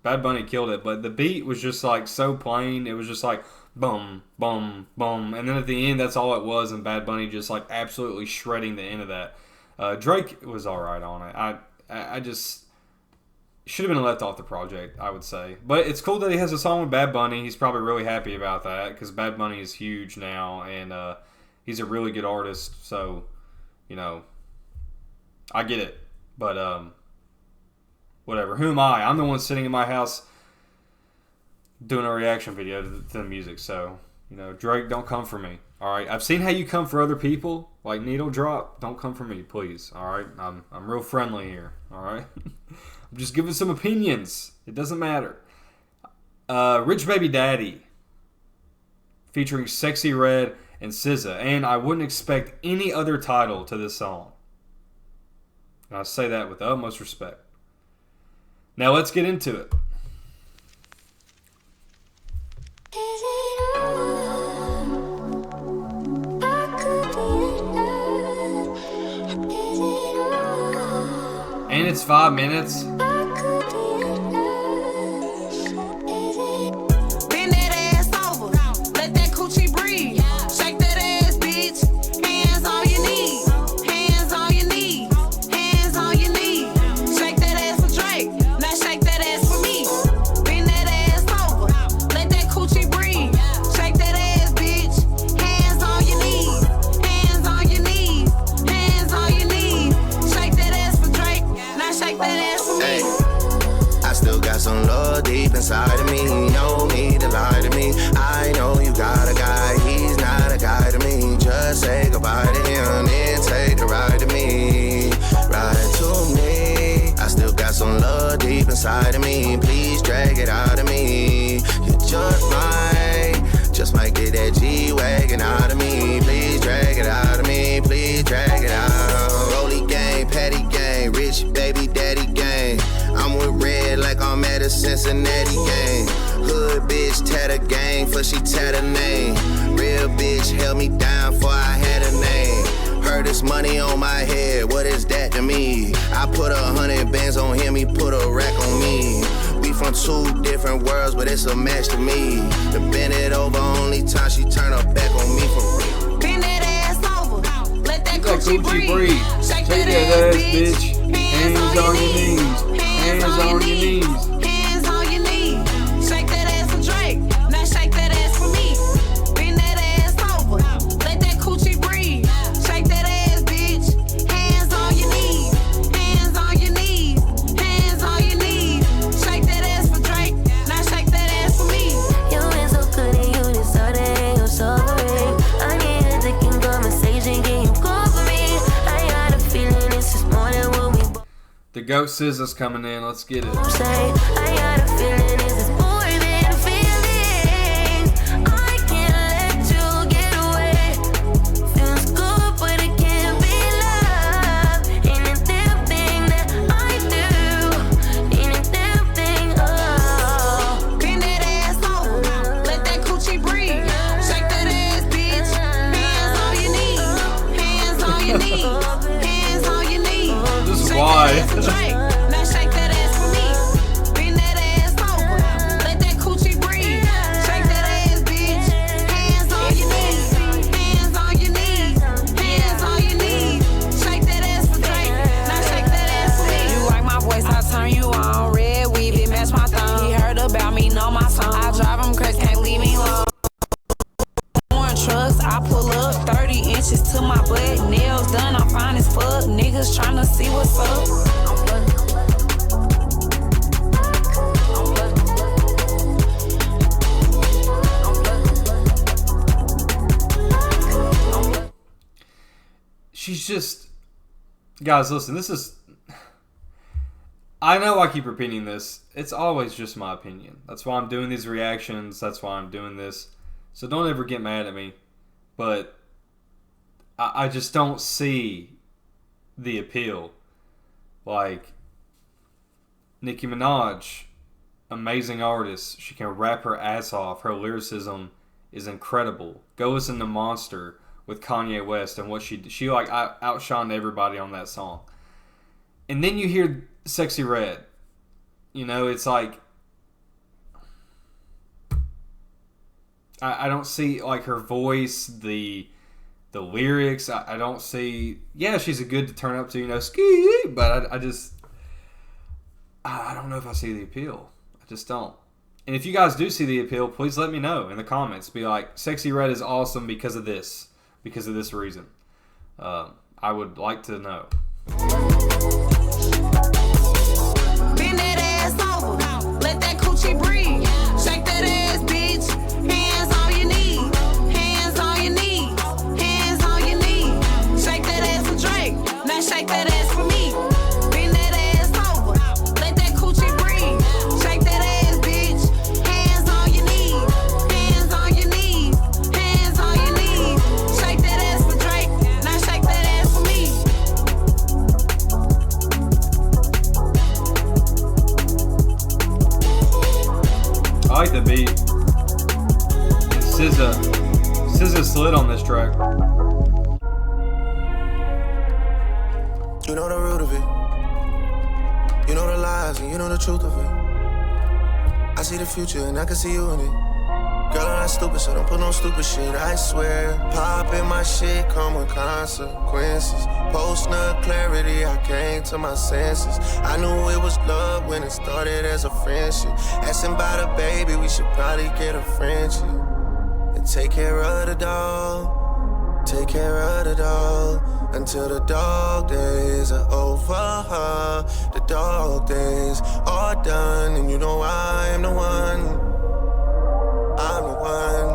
But the beat was just like so plain. It was just like boom, boom, boom. And then at the end, that's all it was. And Bad Bunny just like absolutely shredding the end of that. Drake was alright on it. I just should have been left off the project, I would say. But it's cool that he has a song with Bad Bunny. He's probably really happy about that because Bad Bunny is huge now. And he's a really good artist. So, you know, I get it. But, whatever. Who am I? I'm the one sitting in my house doing a reaction video to the music. So, you know, Drake, don't come for me. All right? I've seen how you come for other people, like Needle Drop. Don't come for me, please. All right? I'm real friendly here. All right? I'm just giving some opinions. It doesn't matter. Rich Baby Daddy featuring Sexy Red and SZA. And I wouldn't expect any other title to this song. And I say that with the utmost respect. Now let's get into it. And it's 5 minutes. Some love deep inside of me. No need to lie to me. I know you got a guy. He's not a guy to me. Just say goodbye to him and take the ride to me. Ride to me. I still got some love deep inside of me. Please drag it out of me. You just might get that G-Wagon out of me. Please drag it out of me. Please drag it out. Rolly gang, Patty gang, Rich Baby Daddy gang. I'm with Red like I'm at a Cincinnati game. Hood bitch tatter gang for she tatter name. Real bitch held me down for I had a name. Heard this money on my head, what is that to me? I put 100 bands on him, he put a rack on me. We from two different worlds, but it's a match to me. To bend it over, only time she turn her back on me for real. Bend that ass over, let that coochie breathe. Shake that ass, bitch. Hands on your knees. Hands on your knees. Hands on your Goat SZA's coming in. Let's get it. Why? Now shake that ass for me. Bend that ass over. Let that coochie breathe. Shake that ass, bitch. Hands on your knees. Hands on your knees. Hands on your knees. Shake that ass for Drake. Now shake that ass for me. You like my voice, I turn you on. Red weave, it match my thumb. He heard about me, know my song. I drive him crazy, can't leave me alone. Trucks, I pull up 30 inches to my butt. Nails done, I'm fine as fuck. Niggas tryna see what's up. She's just... Guys, listen, this is... I know I keep repeating this. It's always just my opinion. That's why I'm doing these reactions. That's why I'm doing this. So don't ever get mad at me. But I just don't see the appeal. Like, Nicki Minaj, amazing artist. She can rap her ass off. Her lyricism is incredible. Go listen to Monster with Kanye West and what she like outshined everybody on that song. And then you hear Sexy Red. You know, it's like, I don't see like her voice, the lyrics. I don't see. Yeah, she's a good to turn up to, you know, ski. But I don't know if I see the appeal. I just don't. And if you guys do see the appeal, please let me know in the comments. Be like, Sexy Red is awesome because of this reason. I would like to know. Bend that ass over. Let that coochie breathe. Shake that ass, bitch. Hands on your knees. Hands on your knees. Hands on your knees. Shake that ass for Drake. Now shake that ass for me. Bend that ass over. Let that coochie breathe. Shake that ass, bitch. Hands on your knees. Hands on your knees. Hands on your knees. Shake that ass for Drake. Now shake that ass for me. I like the beat. SZA slid on this track. You know the root of it. You know the lies and you know the truth of it. I see the future and I can see you in it. Girl, I'm not stupid, so don't put no stupid shit, I swear. Poppin' my shit come with consequences. Post-nut clarity, I came to my senses. I knew it was love when it started as a friendship. Asking about a baby, we should probably get a friendship. And take care of the dog. Take care of the dog. Until the dog days are over. The dog days are done. And you know I am the one. I'm the one.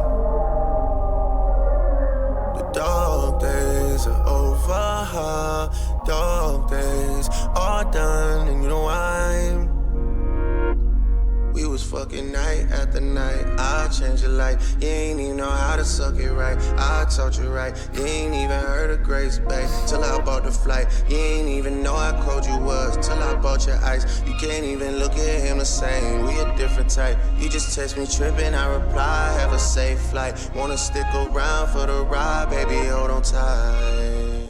The dog days are over. Dog days are done. And you know I'm. We was fucking night after night. I changed your life. You ain't even know how to suck it right. I taught you right. You ain't even heard of Grace Bay till I bought the flight. You ain't even know how cold you was till I bought your ice. You can't even look at him the same. We a different type. You just text me tripping. I reply, have a safe flight. Wanna stick around for the ride, baby? Hold on tight.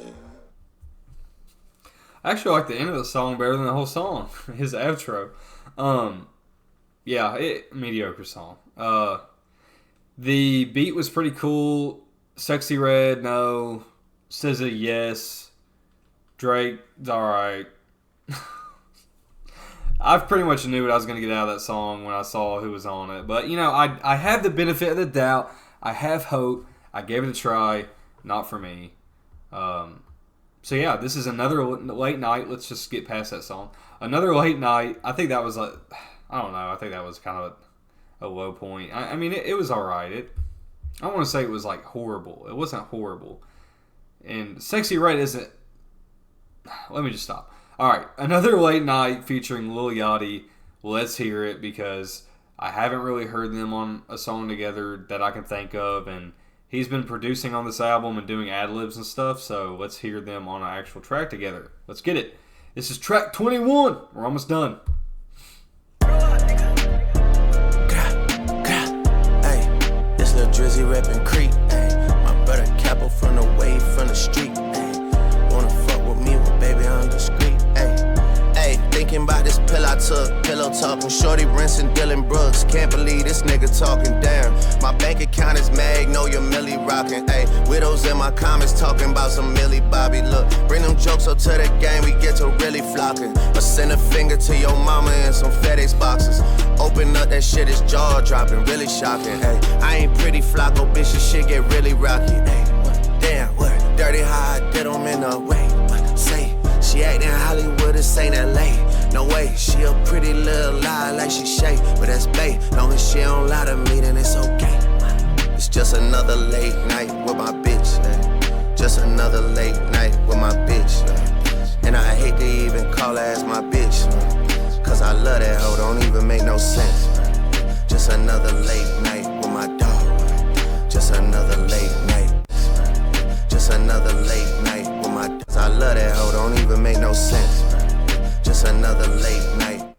I actually like the end of the song better than the whole song. His outro. Yeah, mediocre song. The beat was pretty cool. Sexy Red, no. SZA, yes. Drake's alright. I pretty much knew what I was going to get out of that song when I saw who was on it. But, you know, I have the benefit of the doubt. I have hope. I gave it a try. Not for me. So, yeah, this is another late night. Let's just get past that song. Another late night. I think that was like... I don't know. I think that was kind of a low point. I mean, it was all right. I don't want to say it was like horrible. It wasn't horrible. And Sexy Red isn't... Let me just stop. All right, another late night featuring Lil Yachty. Let's hear it because I haven't really heard them on a song together that I can think of, and he's been producing on this album and doing ad-libs and stuff, so let's hear them on an actual track together. Let's get it. This is track 21. We're almost done. Hey, this Lil Drizzy reppin' Creek. Hey, my brother Capo from the way from the street. Hey, wanna fuck with me, but baby I'm discreet. Hey, thinking about this pill I took, pillow talking, shorty rinsing Dylan Brooks. Can't believe this nigga talking down. My bank account is Magnolia Millie rocking. Hey, widows in my comments talking about some Millie Bobby. Look, bring them jokes up to the game, we get to really flocking. Or send a finger to your mama in some FedEx boxes. Open up that shit, it's jaw dropping, really shocking. Hey, I ain't pretty Flocko, bitch, this shit get really rocky. Hey, what? Damn, what? Dirty how I did them in the way. What? Say. She actin' Hollywood, this ain't LA. No way, she a pretty little lie like she shake. But that's bae, long as she don't lie to me, then it's okay. It's just another late night with my bitch. Just another late night with my bitch. And I hate to even call her as my bitch. Cause I love that hoe, don't even make no sense. Just another late night with my dog. Just another late night. Just another late night with my dog. I love that hoe, don't even make no sense. Just another late night.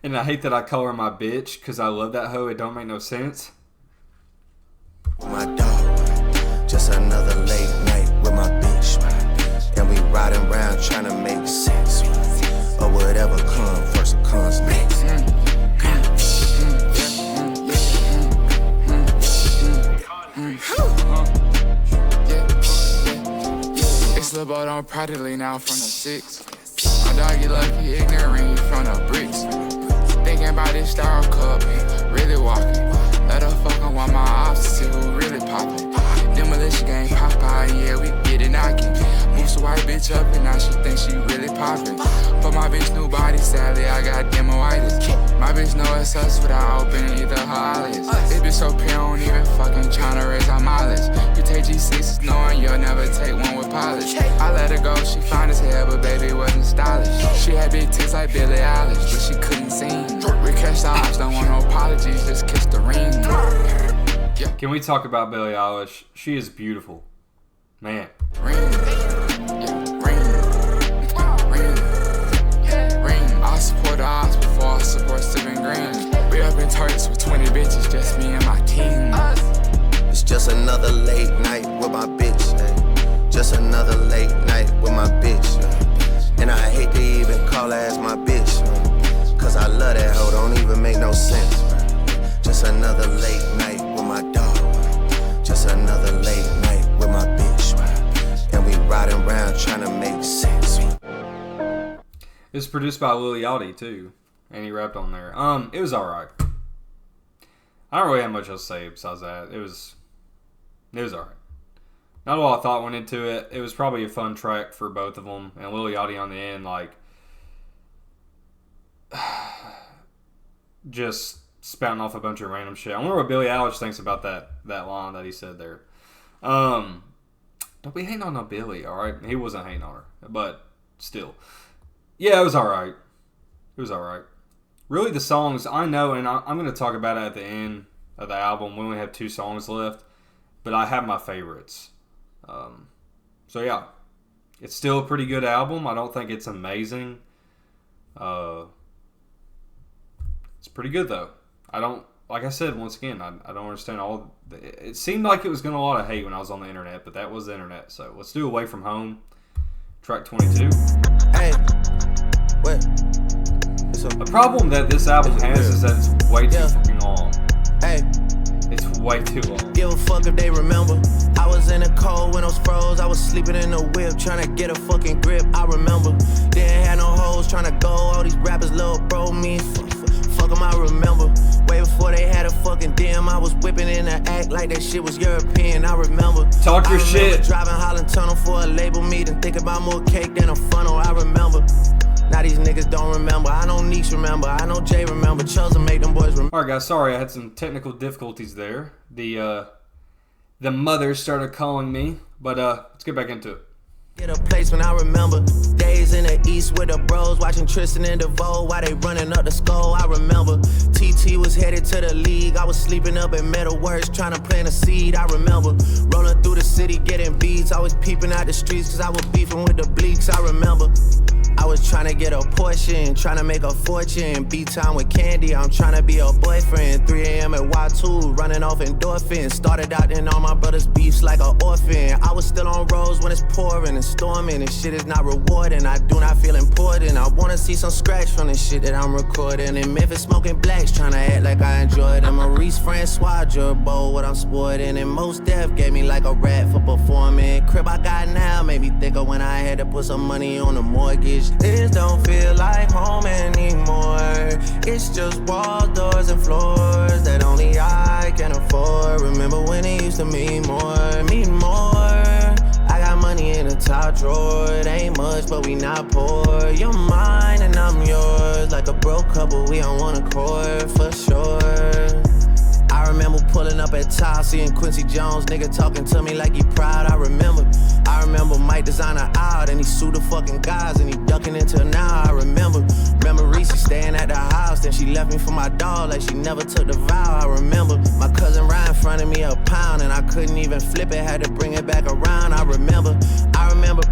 And I hate that I call her my bitch, cause I love that hoe, it don't make no sense. My dog, just another late night with my bitch. And we riding around trying to make sense. Or whatever comes first, comes next. Lil' boy don't practically now from the 6. My dog get lucky, ignorant from the bricks. Thinking about this star cup, really walking. Let her fuckin' want my ops to see who really poppin'. Demolition game, Popeye, yeah, we get it knockin'. Moves a white bitch up and now she thinks she really poppin'. But my bitch new body, sadly, I got demoitis. My bitch know it's us without opening either her eyelids. This bitch so pure, don't even fucking tryna raise our mileage. You take G6s knowing you'll never take one with polish. I let her go, she fine as hell, but baby wasn't stylish. She had big tits like Billie Eilish, but she couldn't sing. We catch the ops, don't want no apologies, just kiss the ring. Yeah. Can we talk about Billie Eilish? She is beautiful. Man. Ring. I support the ops before I support Steven Green. We up in Turks with 20 bitches, just me and my team. It's just another late night with my bitch. Ay. Just another late night with my bitch. Ay. And I hate to even call her as my bitch. Ay. Cause I love that hoe, don't even make no sense. Ay. Just another late night with my dog. Ay. Just another late night with my bitch. Ay. And we riding around trying to make sense. It was produced by Lil Yachty too, and he rapped on there. It was alright. I don't really have much else to say besides that. It was alright. Not a lot of thought went into it. It was probably a fun track for both of them, and Lil Yachty on the end, like, just spouting off a bunch of random shit. I wonder what Billie Eilish thinks about that line that he said there. Don't be hating on no Billy, alright? He wasn't hating on her, but still. Yeah, it was alright. It was alright. Really, the songs, I know, and I'm going to talk about it at the end of the album. We only have 2 songs left, but I have my favorites. So, yeah. It's still a pretty good album. I don't think it's amazing. It's pretty good, though. Like I said, once again, I don't understand all. It seemed like it was getting a lot of hate when I was on the internet, but that was the internet. So, let's do Away From Home, track 22. Hey. What? The problem that this album has is that it's way too fucking long. Hey. It's way too long. Give a fuck if they remember. I was in the cold when those froze. I was sleeping in the whip trying to get a fucking grip. I remember. Didn't have no hoes trying to go. All these rappers little bro me. Fuck them, I remember. Way before they had a fucking DM, I was whipping in the act like that shit was European. I remember. Talk your shit. Driving Holland Tunnel for a label meeting. Think about more cake than a funnel. I remember. Now these niggas don't remember. I know Niche remember. I know Jay remember. Chosen make them boys remember. Alright guys, sorry I had some technical difficulties there. The mother started calling me, but let's get back into it. Get a placement, I remember days in the east with the bros, watching Tristan and DeVoe while they running up the skull. I remember TT was headed to the league. I was sleeping up at Metalworks trying to plant a seed. I remember rolling through the city getting beats. I was peeping out the streets cause I was beefing with the bleaks. I remember I was trying to get a portion, trying to make a fortune. Beat time with Candy, I'm trying to be a boyfriend. 3 a.m. at Y2, running off endorphins. Started out in all my brothers' beefs like an orphan. I was still on roads when it's pouring and storming, and shit is not rewarding. I do not feel important. I wanna see some scratch from the shit that I'm recording. In Memphis smoking blacks, trying to act like I enjoy it. And Maurice Francois, Jerbo, what I'm sporting. And Most Def gave me like a rat for performing. Crib I got now made me think of when I had to put some money on the mortgage. This don't feel like home anymore. It's just walls, doors, and floors that only I can afford. Remember when it used to mean more, mean more. I got money in the top drawer. It ain't much, but we not poor. You're mine and I'm yours. Like a broke couple, we on one accord for sure. I remember pulling up at Tile, seeing Quincy Jones, nigga talking to me like he proud. I remember Mike Designer out and he sued the fucking guys and he ducking into now. I remember Reese staying at the house, then she left me for my dog like she never took the vow. I remember my cousin Ryan fronted me a pound and I couldn't even flip it, had to bring it back around. I remember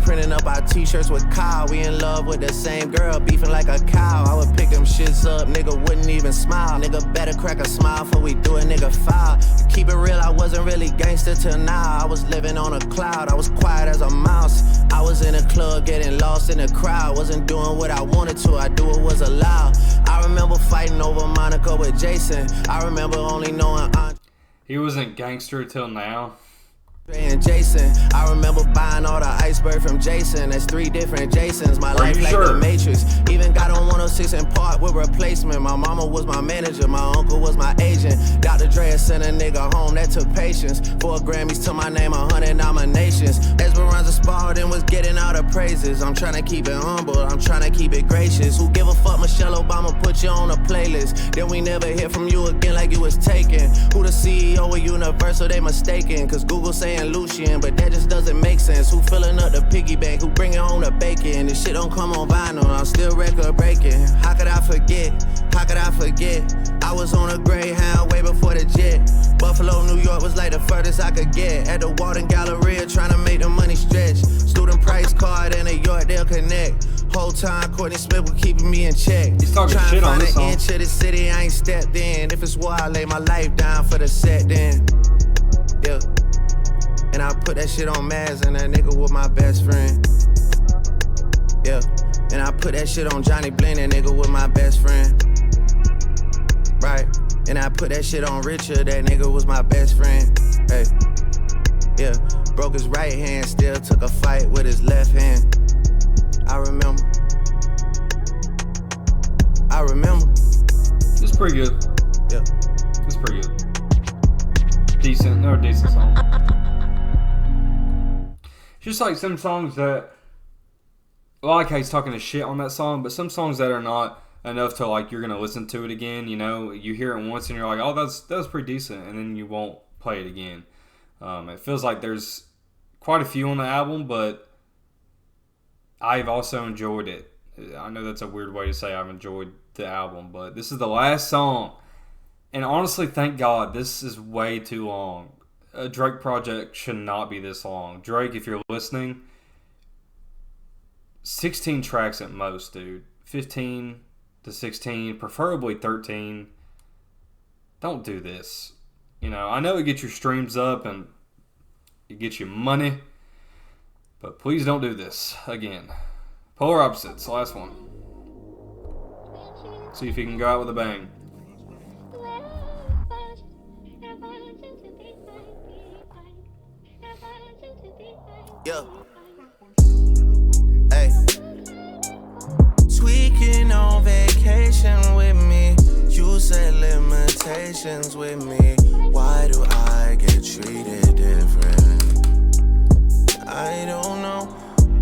printing up our t-shirts with Kyle. We in love with the same girl, beefing like a cow. I would pick them shits up, nigga wouldn't even smile. Nigga better crack a smile before we do a nigga foul. To keep it real, I wasn't really gangster till now. I was living on a cloud, I was quiet as a mouse. I was in a club getting lost in the crowd. Wasn't doing what I wanted to, I do what was allowed. I remember fighting over Monica with Jason. I remember only knowing he wasn't gangster till now. And Jason, I remember buying all the iceberg from Jason. That's 3 different Jasons. My life like the Matrix. Even got on 106 in Park with replacement. My mama was my manager, my uncle was my agent. Dr. Dre sent a nigga home, that took patience. 4 Grammys to my name, 100 nominations. Esperanza Spalding was getting all the praises. I'm trying to keep it humble, I'm trying to keep it gracious. Who give a fuck, Michelle Obama put you on a playlist. Then we never hear from you again like you was taken. Who the CEO of Universal, they mistaken. Cause Google saying Lucian, but that just doesn't make sense. Who filling up the piggy bank? Who bringing home the bacon? This shit don't come on vinyl, I'm still record breaking. How could I forget? How could I forget? I was on a Greyhound way before the jet. Buffalo, New York was like the furthest I could get. At the Walton Galleria trying to make the money stretch. Student price card and a Yorkdale Connect. Whole time Courtney Smith was keeping me in check. He's talking trying shit to on find this an song. inch of the city I ain't stepped in. If it's war, I lay my life down for the set then. Yeah. And I put that shit on Maz and that nigga was my best friend. Yeah. And I put that shit on Johnny Blaine, that nigga was my best friend. Right. And I put that shit on Richard, that nigga was my best friend. Hey. Yeah. Broke his right hand, still took a fight with his left hand. I remember. It's pretty good. Yeah. It's pretty good. Decent. No, decent song. Just like some songs that, like how he's talking to shit on that song, but some songs that are not enough to like you're gonna listen to it again. You know, you hear it once and you're like, oh, that was pretty decent, and then you won't play it again. It feels like there's quite a few on the album, but I've also enjoyed it. I know that's a weird way to say I've enjoyed the album, but this is the last song, and honestly, thank God, this is way too long. A Drake project should not be this long. Drake, if you're listening, 16 tracks at most, dude. 15 to 16, preferably 13. Don't do this. You know, I know it gets your streams up and it gets you money, but please don't do this again. Polar Opposites, last one. See if he can go out with a bang. Yeah. Hey. Tweaking on vacation with me. You set limitations with me. Why do I get treated different? I don't know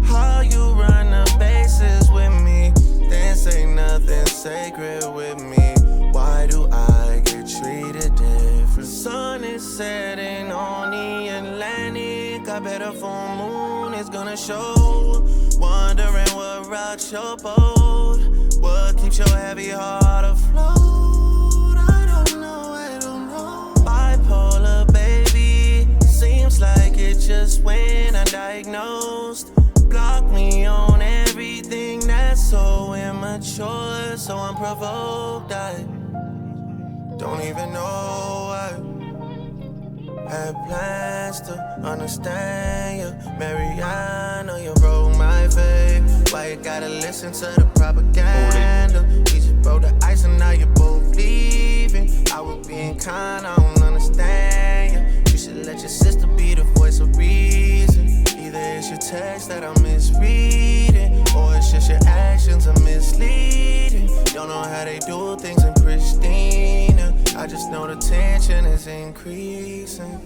how you run the bases with me. Then say nothing sacred with me. Why do I get treated different? Sun is setting on the Atlantic. I bet a full moon is gonna show. Wondering what rocks your boat, what keeps your heavy heart afloat. I don't know. Bipolar, baby, seems like it just went undiagnosed. Block me on everything that's so immature, so unprovoked. I don't even know why. Had plans to understand you, Mariana, you broke my faith. Why you gotta listen to the propaganda? We just broke the ice and now you're both leaving. I was being kind, I don't understand you. You should let your sister be the voice of reason. Either it's your text that I'm misreading, or it's just your actions are misleading. Don't know how they do things in Pristina. I just know the tension is increasing.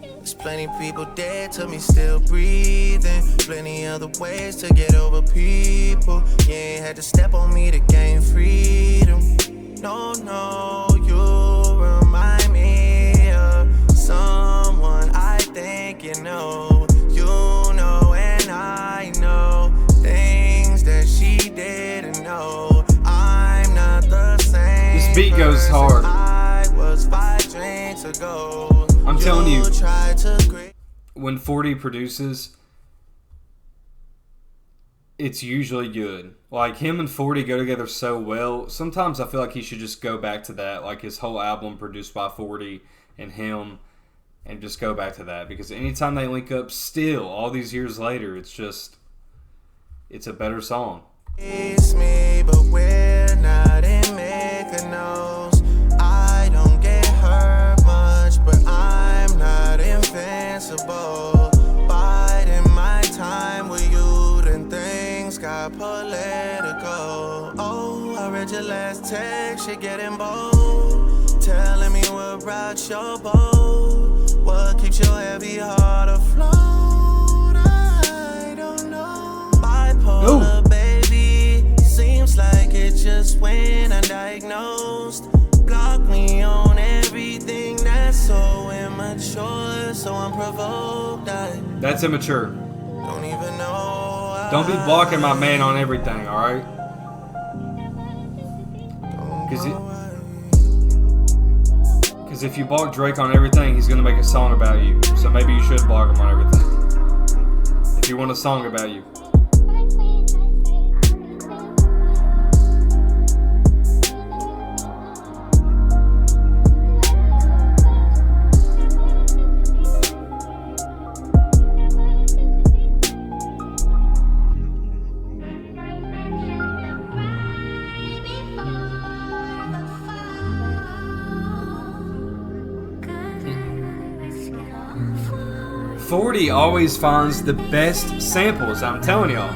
There's plenty people dead to me still breathing. Plenty other ways to get over people. You ain't had to step on me to gain freedom. No, you remind me of someone I think you know. You know and I know things that she didn't know. I'm not the same. This beat goes hard. I was 5 drinks ago. I'm telling you, when 40 produces, it's usually good. Like, him and 40 go together so well. Sometimes I feel like he should just go back to that, like his whole album produced by 40 and him, and just go back to that. Because anytime they link up still, all these years later, it's a better song. It's me, but we're not in Mykonos. I don't get hurt much, but I'm not invincible. Biding my time with you, then things got political. Oh, I read your last text, you're getting bold. Telling me what rocks your boat, what keeps your heavy heart afloat. I don't know. Bipolar, baby, seems like it just went undiagnosed. Block me on everything that's so immature, so unprovoked. That's immature. Don't even know. Don't be blocking my man on everything, alright? Because if you block Drake on everything, he's going to make a song about you. So maybe you should block him on everything. If you want a song about you. Forty always finds the best samples, I'm telling y'all.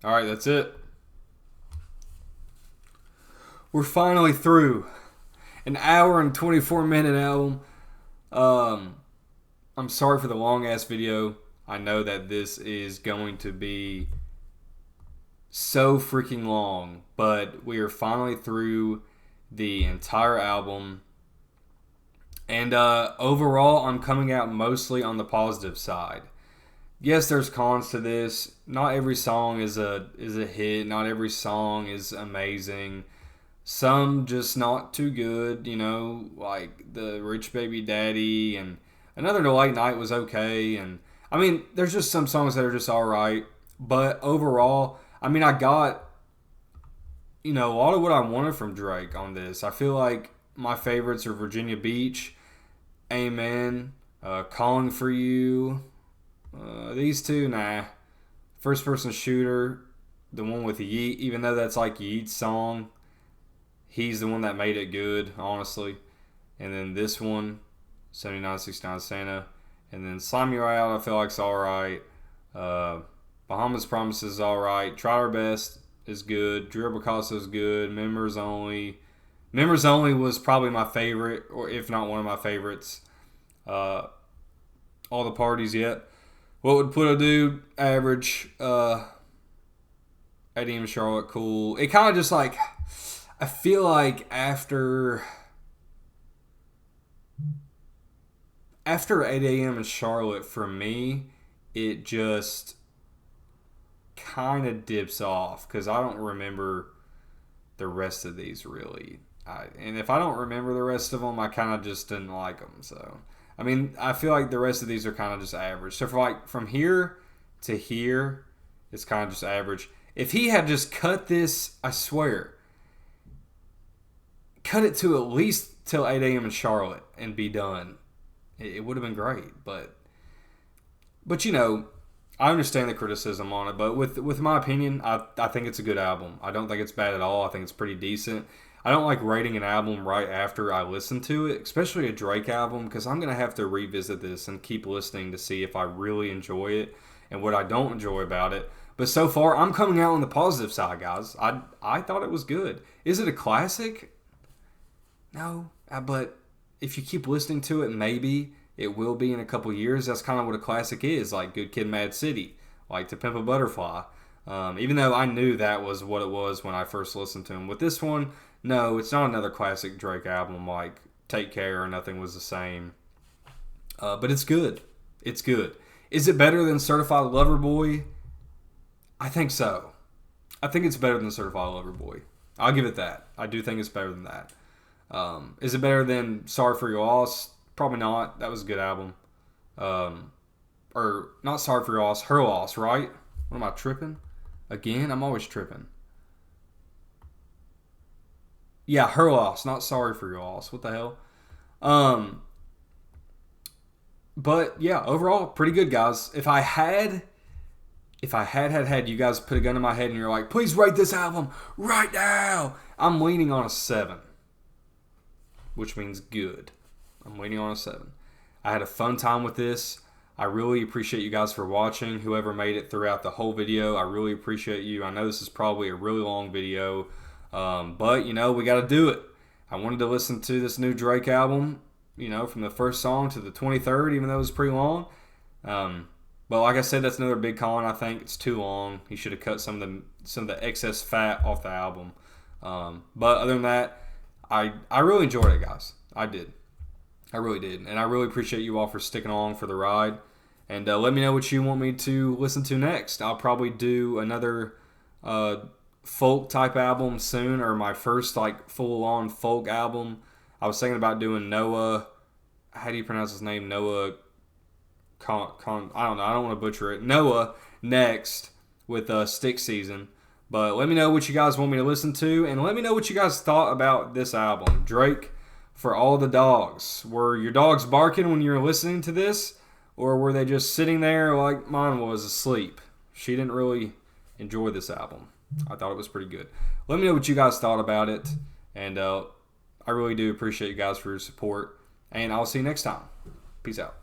Alright, that's it. We're finally through an hour and 24-minute album. I'm sorry for the long-ass video. I know that this is going to be so freaking long, but we are finally through the entire album. And overall, I'm coming out mostly on the positive side. Yes, there's cons to this. Not every song is a hit. Not every song is amazing. Some just not too good, you know, like the Rich Baby Daddy, and Another Late Night was okay. And I mean, there's just some songs that are just alright. But overall, I mean, I got, you know, a lot of what I wanted from Drake on this. I feel like my favorites are Virginia Beach, Amen, Calling for You. These two, nah. First Person Shooter, the one with Yeet, even though that's like Yeet's song, he's the one that made it good, honestly. And then this one, 7969 Santa. And then Slime You Out, I feel like it's alright. Bahamas Promises is alright. Try Our Best is good. Drill Picasso is good. Members Only. Members Only was probably my favorite, or if not one of my favorites. All the Parties Yet. What Would Put a Dude? Average. ADM Charlotte, cool. It kind of just like, I feel like after 8 a.m. in Charlotte, for me, it just kind of dips off because I don't remember the rest of these really. And if I don't remember the rest of them, I kind of just didn't like them. So, I mean, I feel like the rest of these are kind of just average. So, for like from here to here, it's kind of just average. If he had just cut this, I swear, cut it to at least till 8 a.m. in Charlotte and be done, it would have been great. But you know, I understand the criticism on it. But with my opinion, I think it's a good album. I don't think it's bad at all. I think it's pretty decent. I don't like rating an album right after I listen to it, especially a Drake album, because I'm going to have to revisit this and keep listening to see if I really enjoy it and what I don't enjoy about it. But so far, I'm coming out on the positive side, guys. I thought it was good. Is it a classic? No. But if you keep listening to it, maybe it will be in a couple years. That's kind of what a classic is, like Good Kid, Mad City, like To Pimp a Butterfly. Even though I knew that was what it was when I first listened to him. With this one, no, it's not another classic Drake album like Take Care or Nothing Was the Same. But it's good. It's good. Is it better than Certified Lover Boy? I think so. I think it's better than Certified Lover Boy. I'll give it that. I do think it's better than that. Is it better than Sorry for Your Loss? Probably not. That was a good album. Or not Sorry for Your Loss, Her Loss, right? What am I tripping? Again? I'm always tripping. Yeah, Her Loss, not Sorry for Your Loss. What the hell? But yeah, overall, pretty good, guys. If I had you guys put a gun in my head and you're like, please rate this album right now, I'm leaning on a 7. Which means good. I'm leaning on a 7. I had a fun time with this. I really appreciate you guys for watching. Whoever made it throughout the whole video, I really appreciate you. I know this is probably a really long video. But, you know, we got to do it. I wanted to listen to this new Drake album, you know, from the first song to the 23rd, even though it was pretty long. But like I said, that's another big con. I think it's too long. He should have cut some of the excess fat off the album. But other than that, I really enjoyed it, guys. I did. I really did. And I really appreciate you all for sticking along for the ride. And let me know what you want me to listen to next. I'll probably do another folk type album soon, or my first like full on folk album. I was thinking about doing Noah. How do you pronounce his name? Noah. I don't know. I don't want to butcher it. Noah next with Stick Season. But let me know what you guys want me to listen to, and let me know what you guys thought about this album. Drake, For All the Dogs. Were your dogs barking when you were listening to this, or were they just sitting there like mine was, asleep? She didn't really enjoy this album. I thought it was pretty good. Let me know what you guys thought about it, and I really do appreciate you guys for your support, and I'll see you next time. Peace out.